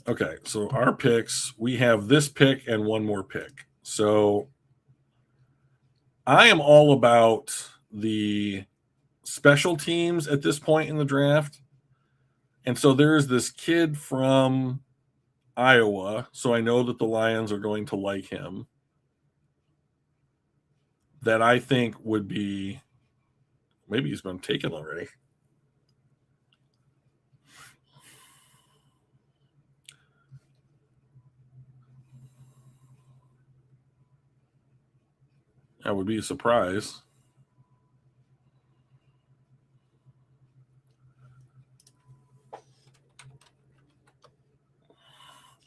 Okay, so our picks, we have this pick and one more pick. So I am all about the special teams at this point in the draft. And so there's this kid from Iowa, so I know that the Lions are going to like him, that I think would be, maybe he's been taken already. That would be a surprise.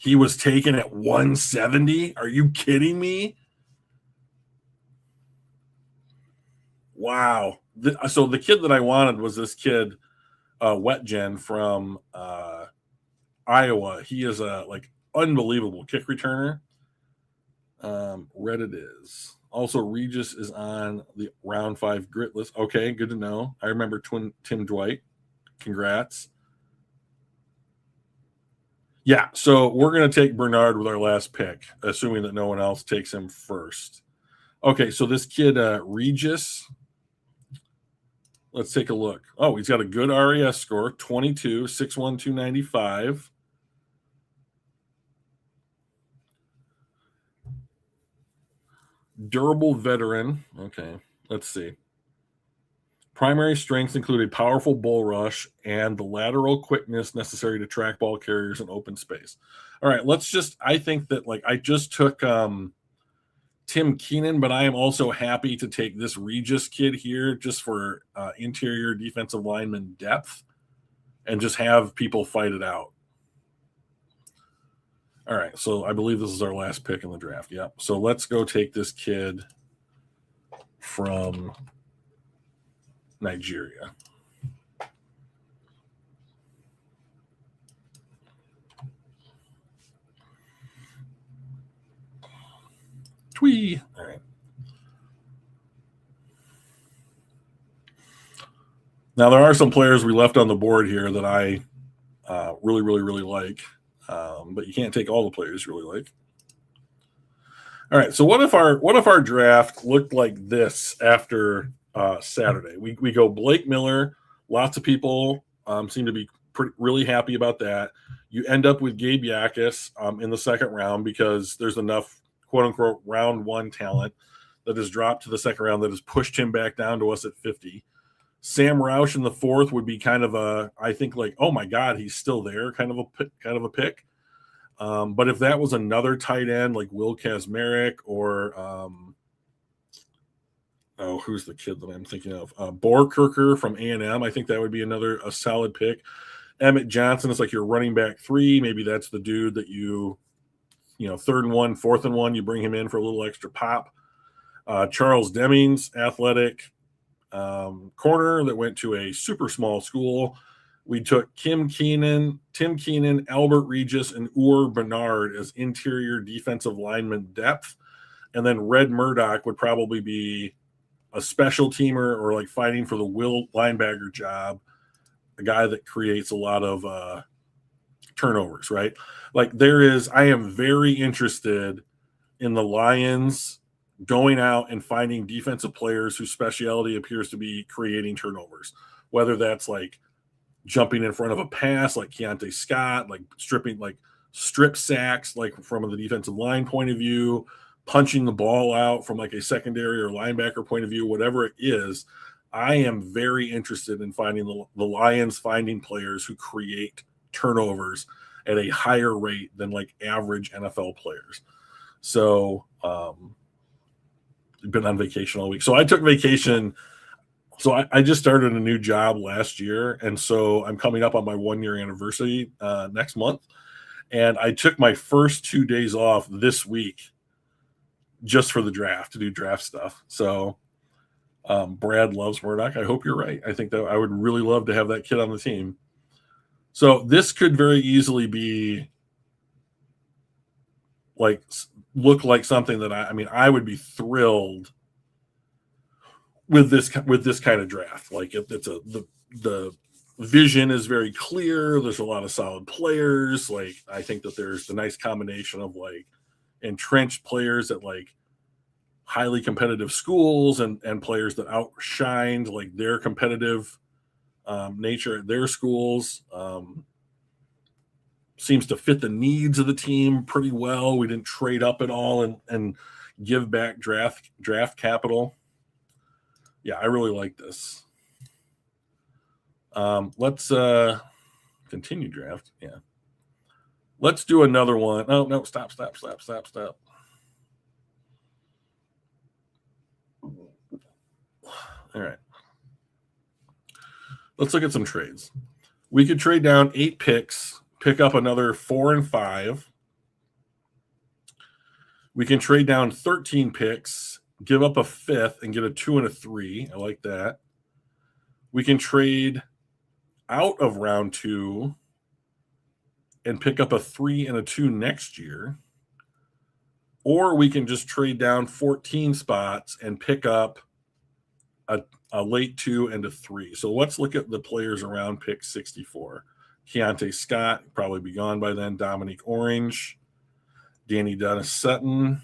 He was taken at 170. Are you kidding me? Wow. So the kid that I wanted was this kid, Wetgen from Iowa. He is a unbelievable kick returner. Red it is. Also, Regis is on the round 5 grit list. Okay, good to know. I remember Tim Dwight. Congrats. Yeah, so we're going to take Bernard with our last pick, assuming that no one else takes him first. Okay, so this kid, Regis, let's take a look. Oh, he's got a good RAS score, 22, 6'1", 295. Durable veteran. Okay, let's see. Primary strengths include a powerful bull rush and the lateral quickness necessary to track ball carriers in open space. All right, I think that I just took Tim Keenan, but I am also happy to take this Regis kid here just for interior defensive lineman depth and just have people fight it out. All right, so I believe this is our last pick in the draft. Yep. So let's go take this kid from Nigeria. Twee. All right. Now there are some players we left on the board here that I really, really, really like, but you can't take all the players you really like. All right. So what if our draft looked like this after Saturday? We go Blake Miller. Lots of people seem to be really happy about that. You end up with Gabe Yakis in the second round because there's enough quote unquote round 1 talent that has dropped to the second round that has pushed him back down to us at 50. Sam Roush in the 4th would be kind of I think oh my God, he's still there kind of a pick. But if that was another tight end like Will Kazmarek or who's the kid that I'm thinking of? Borkirker from A&M. I think that would be a solid pick. Emmett Johnson is like your running back 3. Maybe that's the dude that you 3rd and 1, 4th and 1, you bring him in for a little extra pop. Charles Demings, athletic corner that went to a super small school. We took Tim Keenan, Albert Regis, and Ur Bernard as interior defensive lineman depth. And then Red Murdoch would probably be a special teamer or fighting for the will linebacker job, a guy that creates a lot of turnovers, right? I am very interested in the Lions going out and finding defensive players whose specialty appears to be creating turnovers, whether that's jumping in front of a pass like Keontae Scott, strip sacks, from the defensive line point of view, punching the ball out from a secondary or linebacker point of view, whatever it is. I am very interested in finding the Lions finding players who create turnovers at a higher rate than average NFL players. So, been on vacation all week. So I took vacation. So I just started a new job last year. And so I'm coming up on my 1-year anniversary next month. And I took my first 2 days off this week just for the draft, to do draft stuff. So Brad loves Murdoch. I hope you're right. I think that I would really love to have that kid on the team. So this could very easily be look like something that I would be thrilled with this kind of draft. The vision is very clear. There's a lot of solid players. I think that there's a nice combination of entrenched players at highly competitive schools and players that outshined their competitive nature at their schools. Seems to fit the needs of the team pretty well. We didn't trade up at all and give back draft capital. Yeah, I really like this. Let's continue draft. Yeah. Let's do another one. Oh, no, stop. All right. Let's look at some trades. We could trade down 8 picks, pick up another 4 and 5, We can trade down 13 picks, give up a 5th, and get a 2 and a 3. I like that. We can trade out of round 2 and pick up a 3 and a 2 next year. Or we can just trade down 14 spots and pick up a late 2 and a 3. So let's look at the players around pick 64. Keontae Scott, probably be gone by then. Dominique Orange, Danny Dennis Sutton.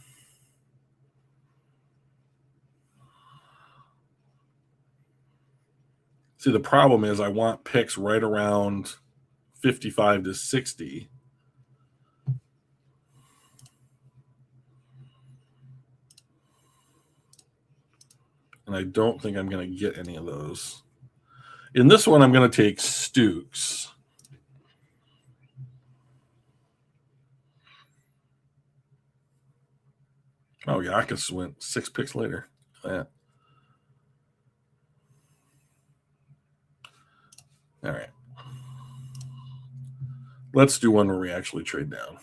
See, the problem is I want picks right around 55 to 60. And I don't think I'm going to get any of those. In this one, I'm going to take Stooks. Oh, Yakus went 6 picks later. Yeah. All right. Let's do one where we actually trade down.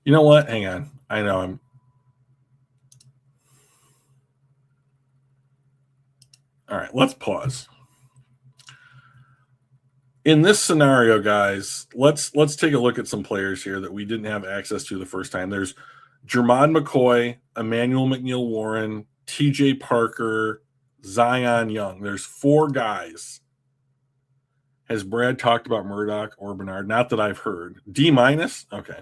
You know what? Hang on. I know I'm. All right, let's pause. In this scenario, guys, let's take a look at some players here that we didn't have access to the first time. There's Jermon McCoy, Emmanuel McNeil-Warren, TJ Parker, Zion Young. There's 4 guys. Has Brad talked about Murdoch or Bernard? Not that I've heard. D-? Okay.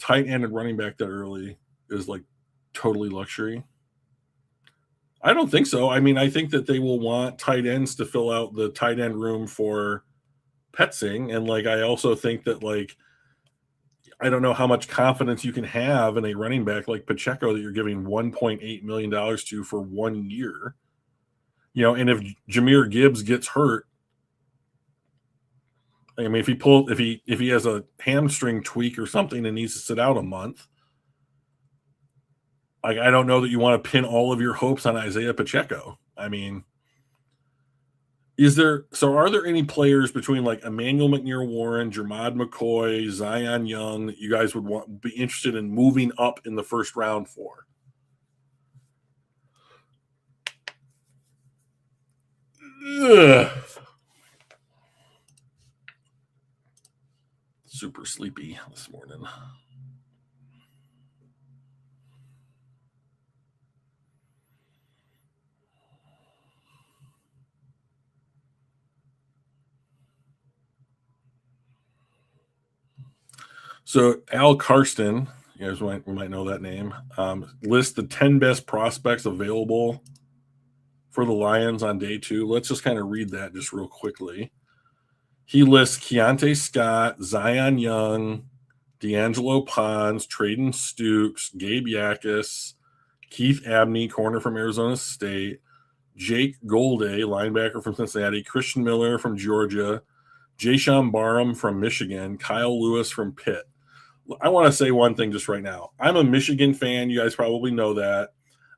Tight end and running back that early is like totally luxury. I don't think so. I mean, I think that they will want tight ends to fill out the tight end room for Petzing. And like, I also think that like, I don't know how much confidence you can have in a running back like Pacheco that you're giving $1.8 million to for 1 year. You know, and if Jahmyr Gibbs gets hurt, I mean, if he has a hamstring tweak or something and needs to sit out a month, like I don't know that you want to pin all of your hopes on Isaiah Pacheco. I mean, are there any players between like Emmanuel McNeil-Warren, Jermon McCoy, Zion Young that you guys would be interested in moving up in the first round for? Ugh. Super sleepy this morning. So Al Karsten, you guys might know that name, lists the 10 best prospects available for the Lions on day 2. Let's just kind of read that just real quickly. He lists Keontae Scott, Zion Young, D'Angelo Pons, Traden Stooks, Gabe Yakus, Keith Abney, corner from Arizona State, Jake Golday, linebacker from Cincinnati, Christian Miller from Georgia, Jayshon Barham from Michigan, Kyle Lewis from Pitt. I want to say one thing just right now. I'm a Michigan fan. You guys probably know that.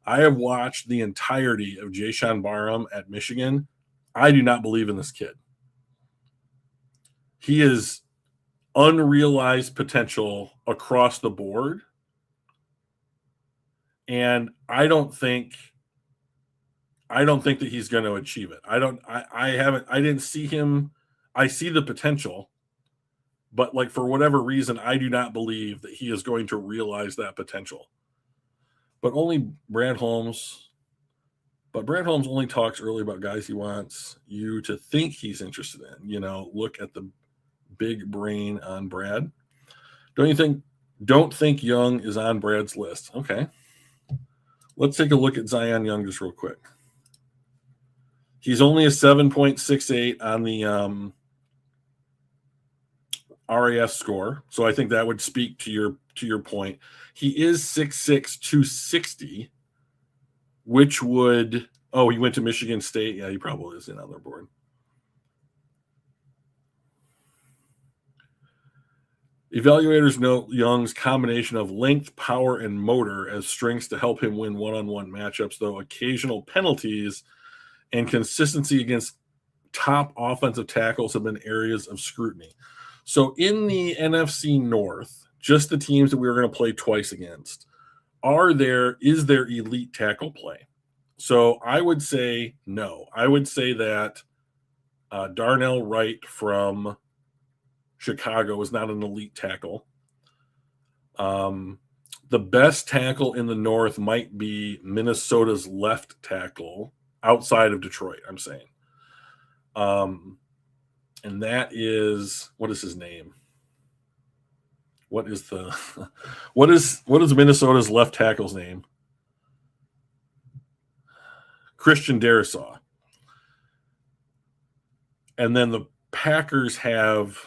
I have watched the entirety of Jayshon Barham at Michigan. I do not believe in this kid. He is unrealized potential across the board. And I don't think that he's going to achieve it. I didn't see him. I see the potential, but like for whatever reason, I do not believe that he is going to realize that potential. But only Brad Holmes. But Brad Holmes only talks early about guys he wants you to think he's interested in. You know, look at the big brain on Brad. Don't think Young is on Brad's list. Okay. Let's take a look at Zion Young just real quick. He's only a 7.68 on the RAS score. So I think that would speak to your point. He is 6'6", 260, which would – he went to Michigan State. Yeah, he probably is in on their board. Evaluators note Young's combination of length, power, and motor as strengths to help him win one-on-one matchups, though occasional penalties and consistency against top offensive tackles have been areas of scrutiny. So in the NFC North, just the teams that we were going to play twice against, is there elite tackle play? So I would say no. I would say that Darnell Wright from Chicago is not an elite tackle. The best tackle in the North might be Minnesota's left tackle outside of Detroit, I'm saying. And that is, what is his name? What is Minnesota's left tackle's name? Christian Darrisaw. And then the Packers have,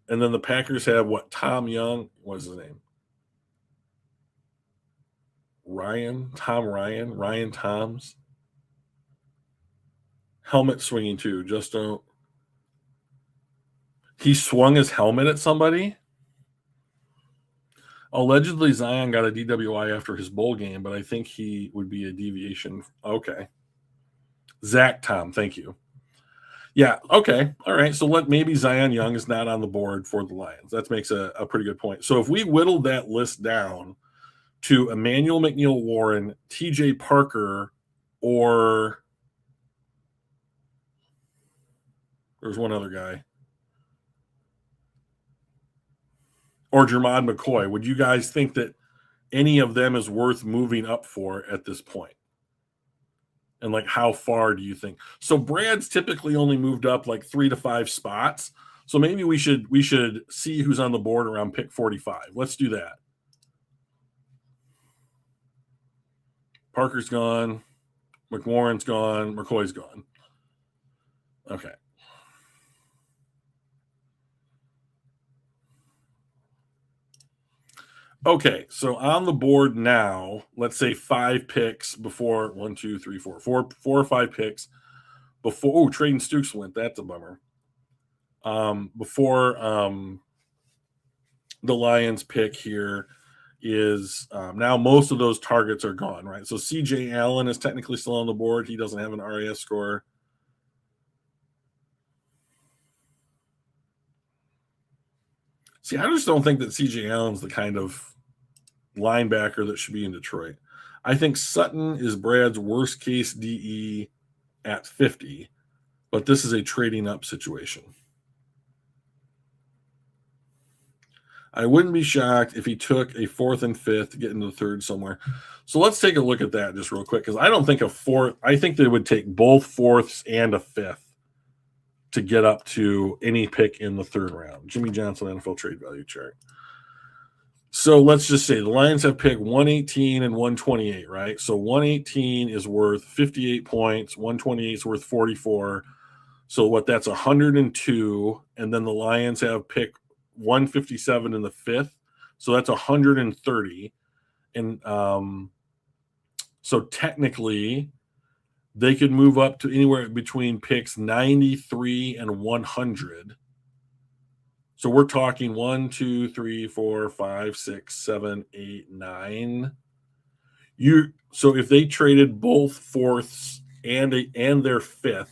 what? Tom Young, what's his name? Ryan Toms. Helmet swinging too. Just don't. He swung his helmet at somebody. Allegedly, Zion got a DWI after his bowl game, but I think he would be a deviation. Okay. Zach Tom, thank you. Yeah, okay. All right. So maybe Zion Young is not on the board for the Lions. That makes a pretty good point. So if we whittle that list down to Emmanuel McNeil-Warren, TJ Parker, or there's one other guy, or Jermod McCoy, would you guys think that any of them is worth moving up for at this point? And like, how far do you think? So Brad's typically only moved up like 3 to 5 spots. So maybe we should see who's on the board around pick 45. Let's do that. Parker's gone. McWarren's gone. McCoy's gone. Okay. Okay, so on the board now, let's say 5 picks before 1, 2, 3, 4 or 5 picks before. Oh, Traden Stukes went. That's a bummer. Before the Lions pick here is now most of those targets are gone, right? So CJ Allen is technically still on the board. He doesn't have an RAS score. See, I just don't think that CJ Allen's the kind of linebacker that should be in Detroit. I think Sutton is Brad's worst case DE at 50, but this is a trading up situation. I wouldn't be shocked if he took a 4th and 5th to get into the 3rd somewhere. So let's take a look at that just real quick, because I don't think a 4th. I think they would take both 4ths and a 5th to get up to any pick in the 3rd round. Jimmy Johnson NFL trade value chart. So let's just say the Lions have picked 118 and 128, right? So 118 is worth 58 points, 128 is worth 44. So that's 102, and then the Lions have picked 157 in the 5th, so that's 130. And so technically they could move up to anywhere between picks 93 and 100. So we're talking 1, 2, 3, 4, 5, 6, 7, 8, 9. So if they traded both 4ths and their 5th,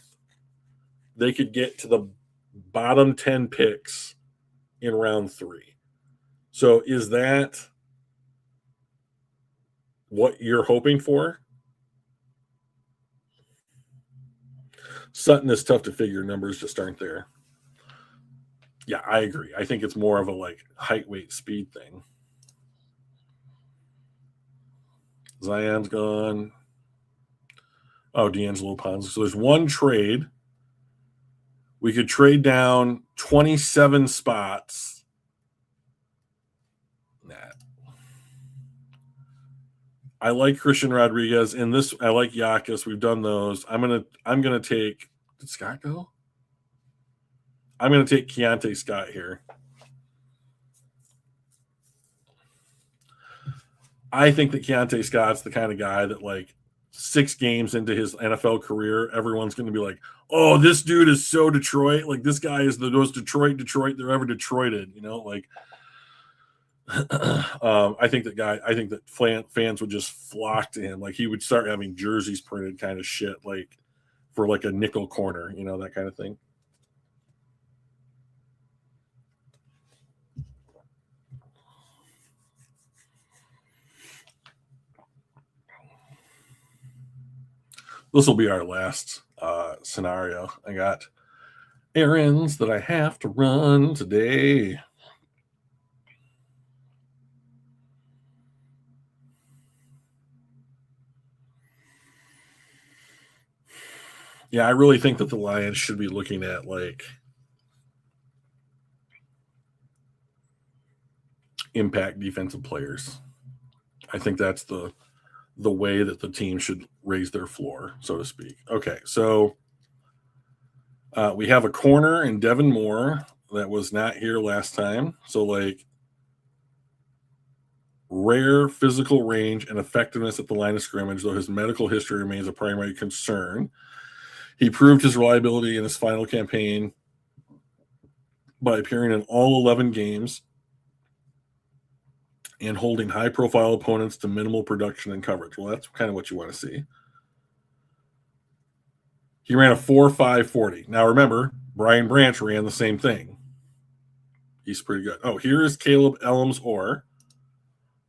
they could get to the bottom 10 picks in round 3. So is that what you're hoping for? Sutton is tough to figure. Numbers just aren't there. Yeah, I agree. I think it's more of a like height, weight, speed thing. Zion's gone. Oh, D'Angelo Ponzi. So there's one trade. We could trade down 27 spots. Nah. I like Christian Rodriguez. And this, I like Yakus. We've done those. I'm gonna take. Did Scott go? I'm gonna take Keontae Scott here. I think that Keontae Scott's the kind of guy that, like, 6 games into his NFL career, everyone's going to be like, "Oh, this dude is so Detroit. Like, this guy is the most Detroit they're ever Detroited." You know, like, I think that fans would just flock to him. Like, he would start having jerseys printed, kind of shit. Like, for like a nickel corner, you know, that kind of thing. This will be our last scenario. I got errands that I have to run today. Yeah, I really think that the Lions should be looking at like impact defensive players. I think that's the way that the team should raise their floor, so to speak. Okay, so we have a corner in Devin Moore that was not here last time. So like rare physical range and effectiveness at the line of scrimmage, though his medical history remains a primary concern. He proved his reliability in his final campaign by appearing in all 11 games and holding high-profile opponents to minimal production and coverage. Well, that's kind of what you want to see. He ran a 4.5 40. Now, remember, Brian Branch ran the same thing. He's pretty good. Oh, here is Caleb Elms-Orr.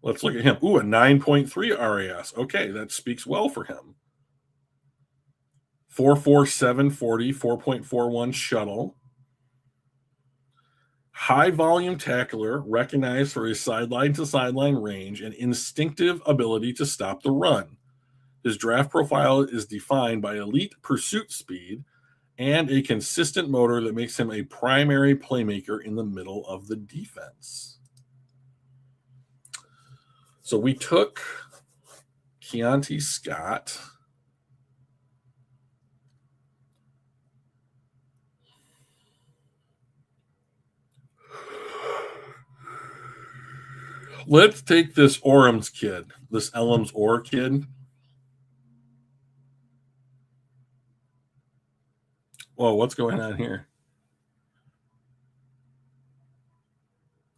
Let's look at him. Ooh, a 9.3 RAS. Okay, that speaks well for him. 4.47 40, 4.41 shuttle. High volume tackler, recognized for his sideline to sideline range and instinctive ability to stop the run. His draft profile is defined by elite pursuit speed and a consistent motor that makes him a primary playmaker in the middle of the defense. So we took Keontae Scott. Let's take this Orams kid, this Elms-Orr kid. Whoa, what's going on here?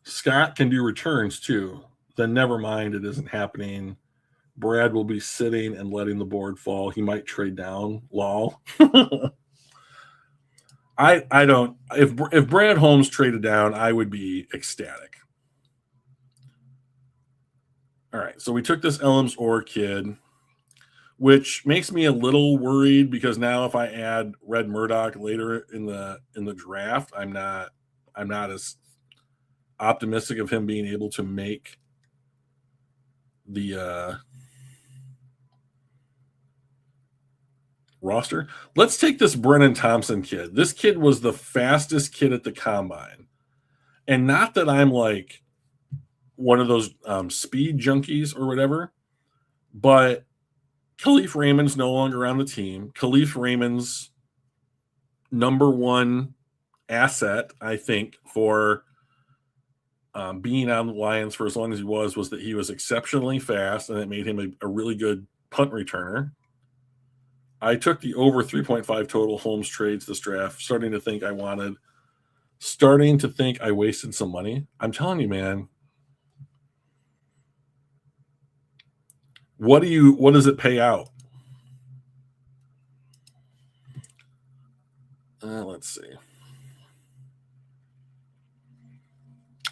Scott can do returns too. Then never mind, it isn't happening. Brad will be sitting and letting the board fall. He might trade down. Lol. I don't. If Brad Holmes traded down, I would be ecstatic. All right, so we took this Elms-Orr kid, which makes me a little worried because now if I add Red Murdoch later in the draft, I'm not as optimistic of him being able to make the roster. Let's take this Brennan Thompson kid. This kid was the fastest kid at the combine. And not that I'm like one of those speed junkies or whatever, but Khalif Raymond's no longer on the team. Khalif Raymond's number one asset, I think, for being on the Lions for as long as he was that he was exceptionally fast, and it made him a really good punt returner. I took the over 3.5 total Holmes trades this draft, starting to think I wasted some money. I'm telling you, man. What does it pay out? Let's see.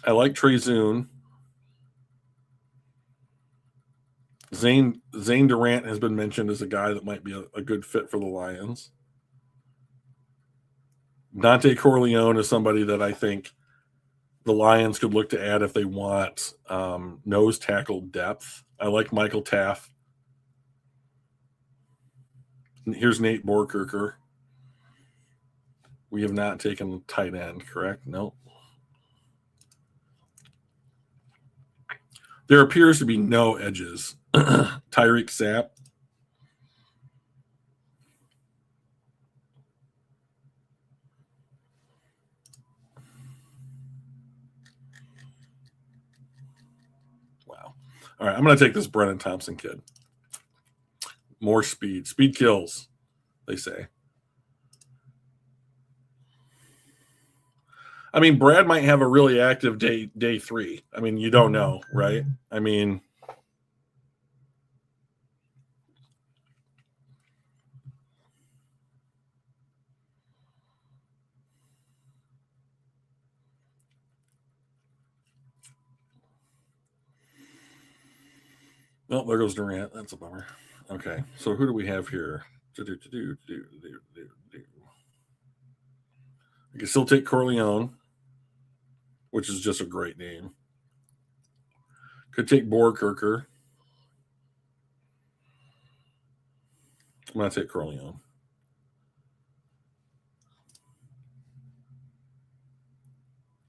I like Trey Zune. Zane Durant has been mentioned as a guy that might be a good fit for the Lions. Dante Corleone is somebody that I think the Lions could look to add if they want nose tackle depth. I like Michael Taff. Here's Nate Borkerker. We have not taken tight end, correct? No. There appears to be no edges. Tyreek Sapp. Wow. All right, I'm going to take this Brennan Thompson kid. More speed. Speed kills, they say. I mean, Brad might have a really active day 3. I mean, you don't know, right? I mean, Oh, there goes Durant. That's a bummer. Okay, so who do we have here? I can still take Corleone, which is just a great name. Could take Borkirker. I'm going to take Corleone.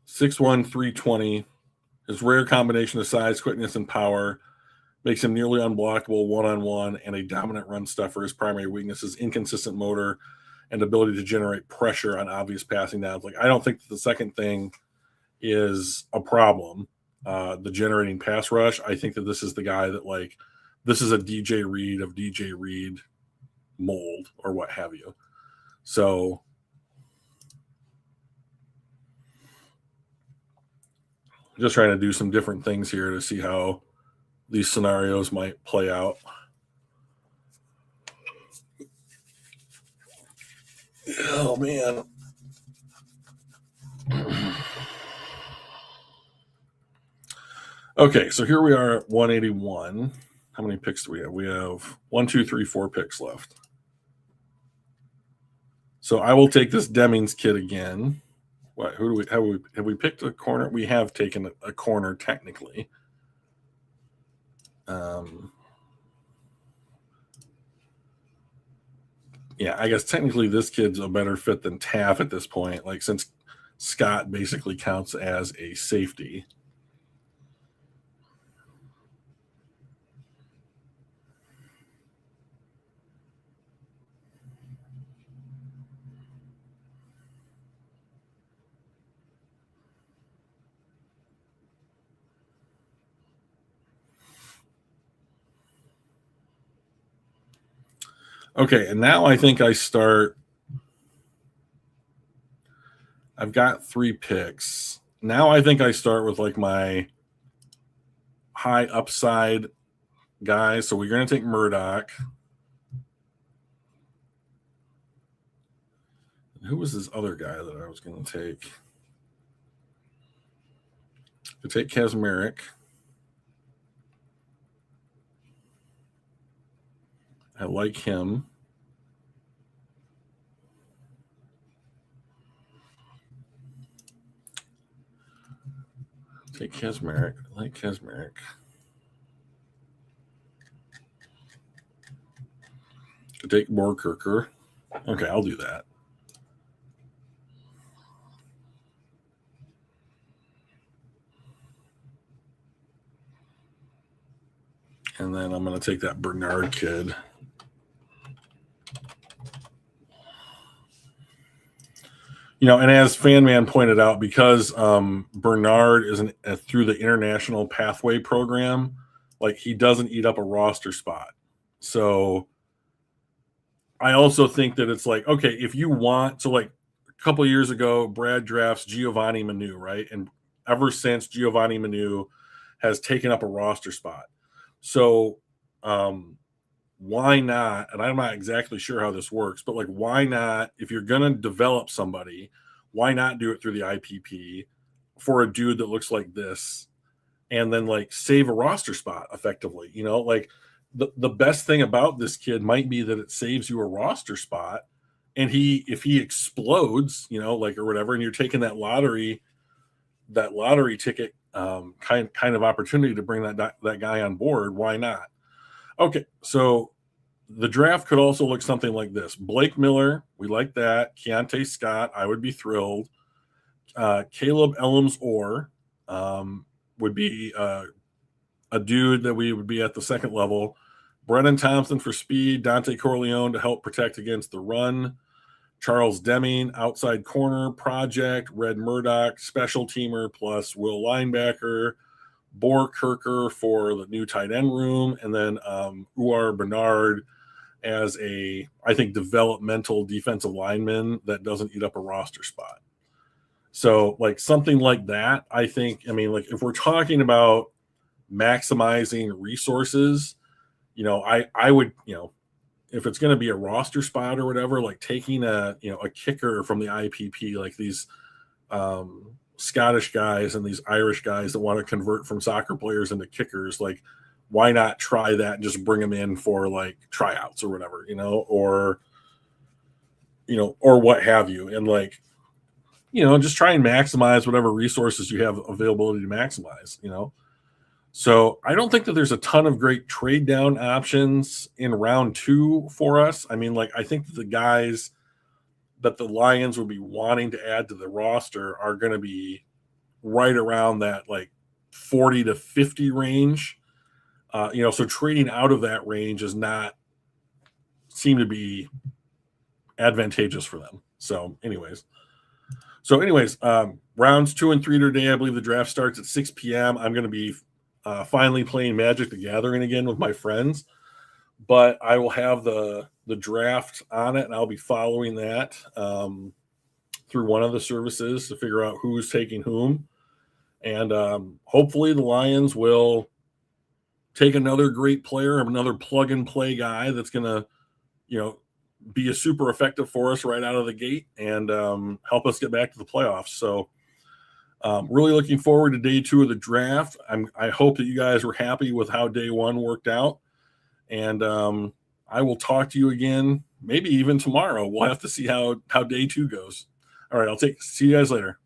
Six one 320. His rare combination of size, quickness, and power makes him nearly unblockable one-on-one and a dominant run stuffer. His primary weakness is inconsistent motor and ability to generate pressure on obvious passing downs. Like, I don't think that the second thing is a problem. The generating pass rush. I think that this is the guy that, like, this is a DJ Reed of DJ Reed mold or what have you. So just trying to do some different things here to see how these scenarios might play out. Oh, man. Okay, so here we are at 181. How many picks do we have? We have 1, 2, 3, 4 picks left. So I will take this Demings kid again. What? Who do we have we picked a corner? We have taken a corner technically. Yeah, I guess technically this kid's a better fit than Taff at this point. Like, since Scott basically counts as a safety. Okay, and now I think I start. I've got 3 picks. Now I think I start with like my high upside guys. So we're going to take Murdoch. Who was this other guy that I was going to take? To take Kazmarek. I like him. Take Kazmarek. I like Kazmarek. To take Borkirker. Okay, I'll do that. And then I'm going to take that Bernard kid. You know, and as Fanman pointed out, because Bernard is through the International Pathway Program, like, he doesn't eat up a roster spot. So I also think that it's like, okay, if you want to, like, a couple of years ago, Brad drafts Giovanni Manu, right? And ever since, Giovanni Manu has taken up a roster spot. So why not? And I'm not exactly sure how this works, but like, why not, if you're going to develop somebody, why not do it through the IPP for a dude that looks like this, and then like save a roster spot effectively? You know, like the best thing about this kid might be that it saves you a roster spot. And if he explodes, you know, like, or whatever, and you're taking that lottery ticket kind of opportunity to bring that guy on board, why not? Okay, so the draft could also look something like this. Blake Miller, we like that. Keontae Scott, I would be thrilled. Caleb Ellams-Orr would be a dude that we would be at the second level. Brennan Thompson for speed. Dante Corleone to help protect against the run. Charles Deming, outside corner, project. Red Murdoch, special teamer plus Will linebacker. Borkirker for the new tight end room, and then Uar Bernard as a, I think, developmental defensive lineman that doesn't eat up a roster spot. So like something like that, I think, I mean, like, if we're talking about maximizing resources, you know, I would, you know, if it's going to be a roster spot or whatever, like taking a kicker from the IPP, like these Scottish guys and these Irish guys that want to convert from soccer players into kickers, like why not try that and just bring them in for like tryouts or whatever, or or what have you, and like just try and maximize whatever resources you have availability to maximize. So I don't think that there's a ton of great trade down options in round 2 for us. I mean, like, I think that the guys that the Lions would be wanting to add to the roster are going to be right around that like 40 to 50 range. So trading out of that range does not seem to be advantageous for them. So anyways, rounds 2 and 3 today. I believe the draft starts at 6 p.m. I'm going to be finally playing Magic the Gathering again with my friends, but I will have the draft on it, and I'll be following that through one of the services to figure out who's taking whom. And hopefully the Lions will take another great player, another plug and play guy that's going to, be a super effective for us right out of the gate and help us get back to the playoffs. So really looking forward to day 2 of the draft. I hope that you guys were happy with how day 1 worked out. And I will talk to you again, maybe even tomorrow. We'll have to see how day 2 goes. All right, see you guys later.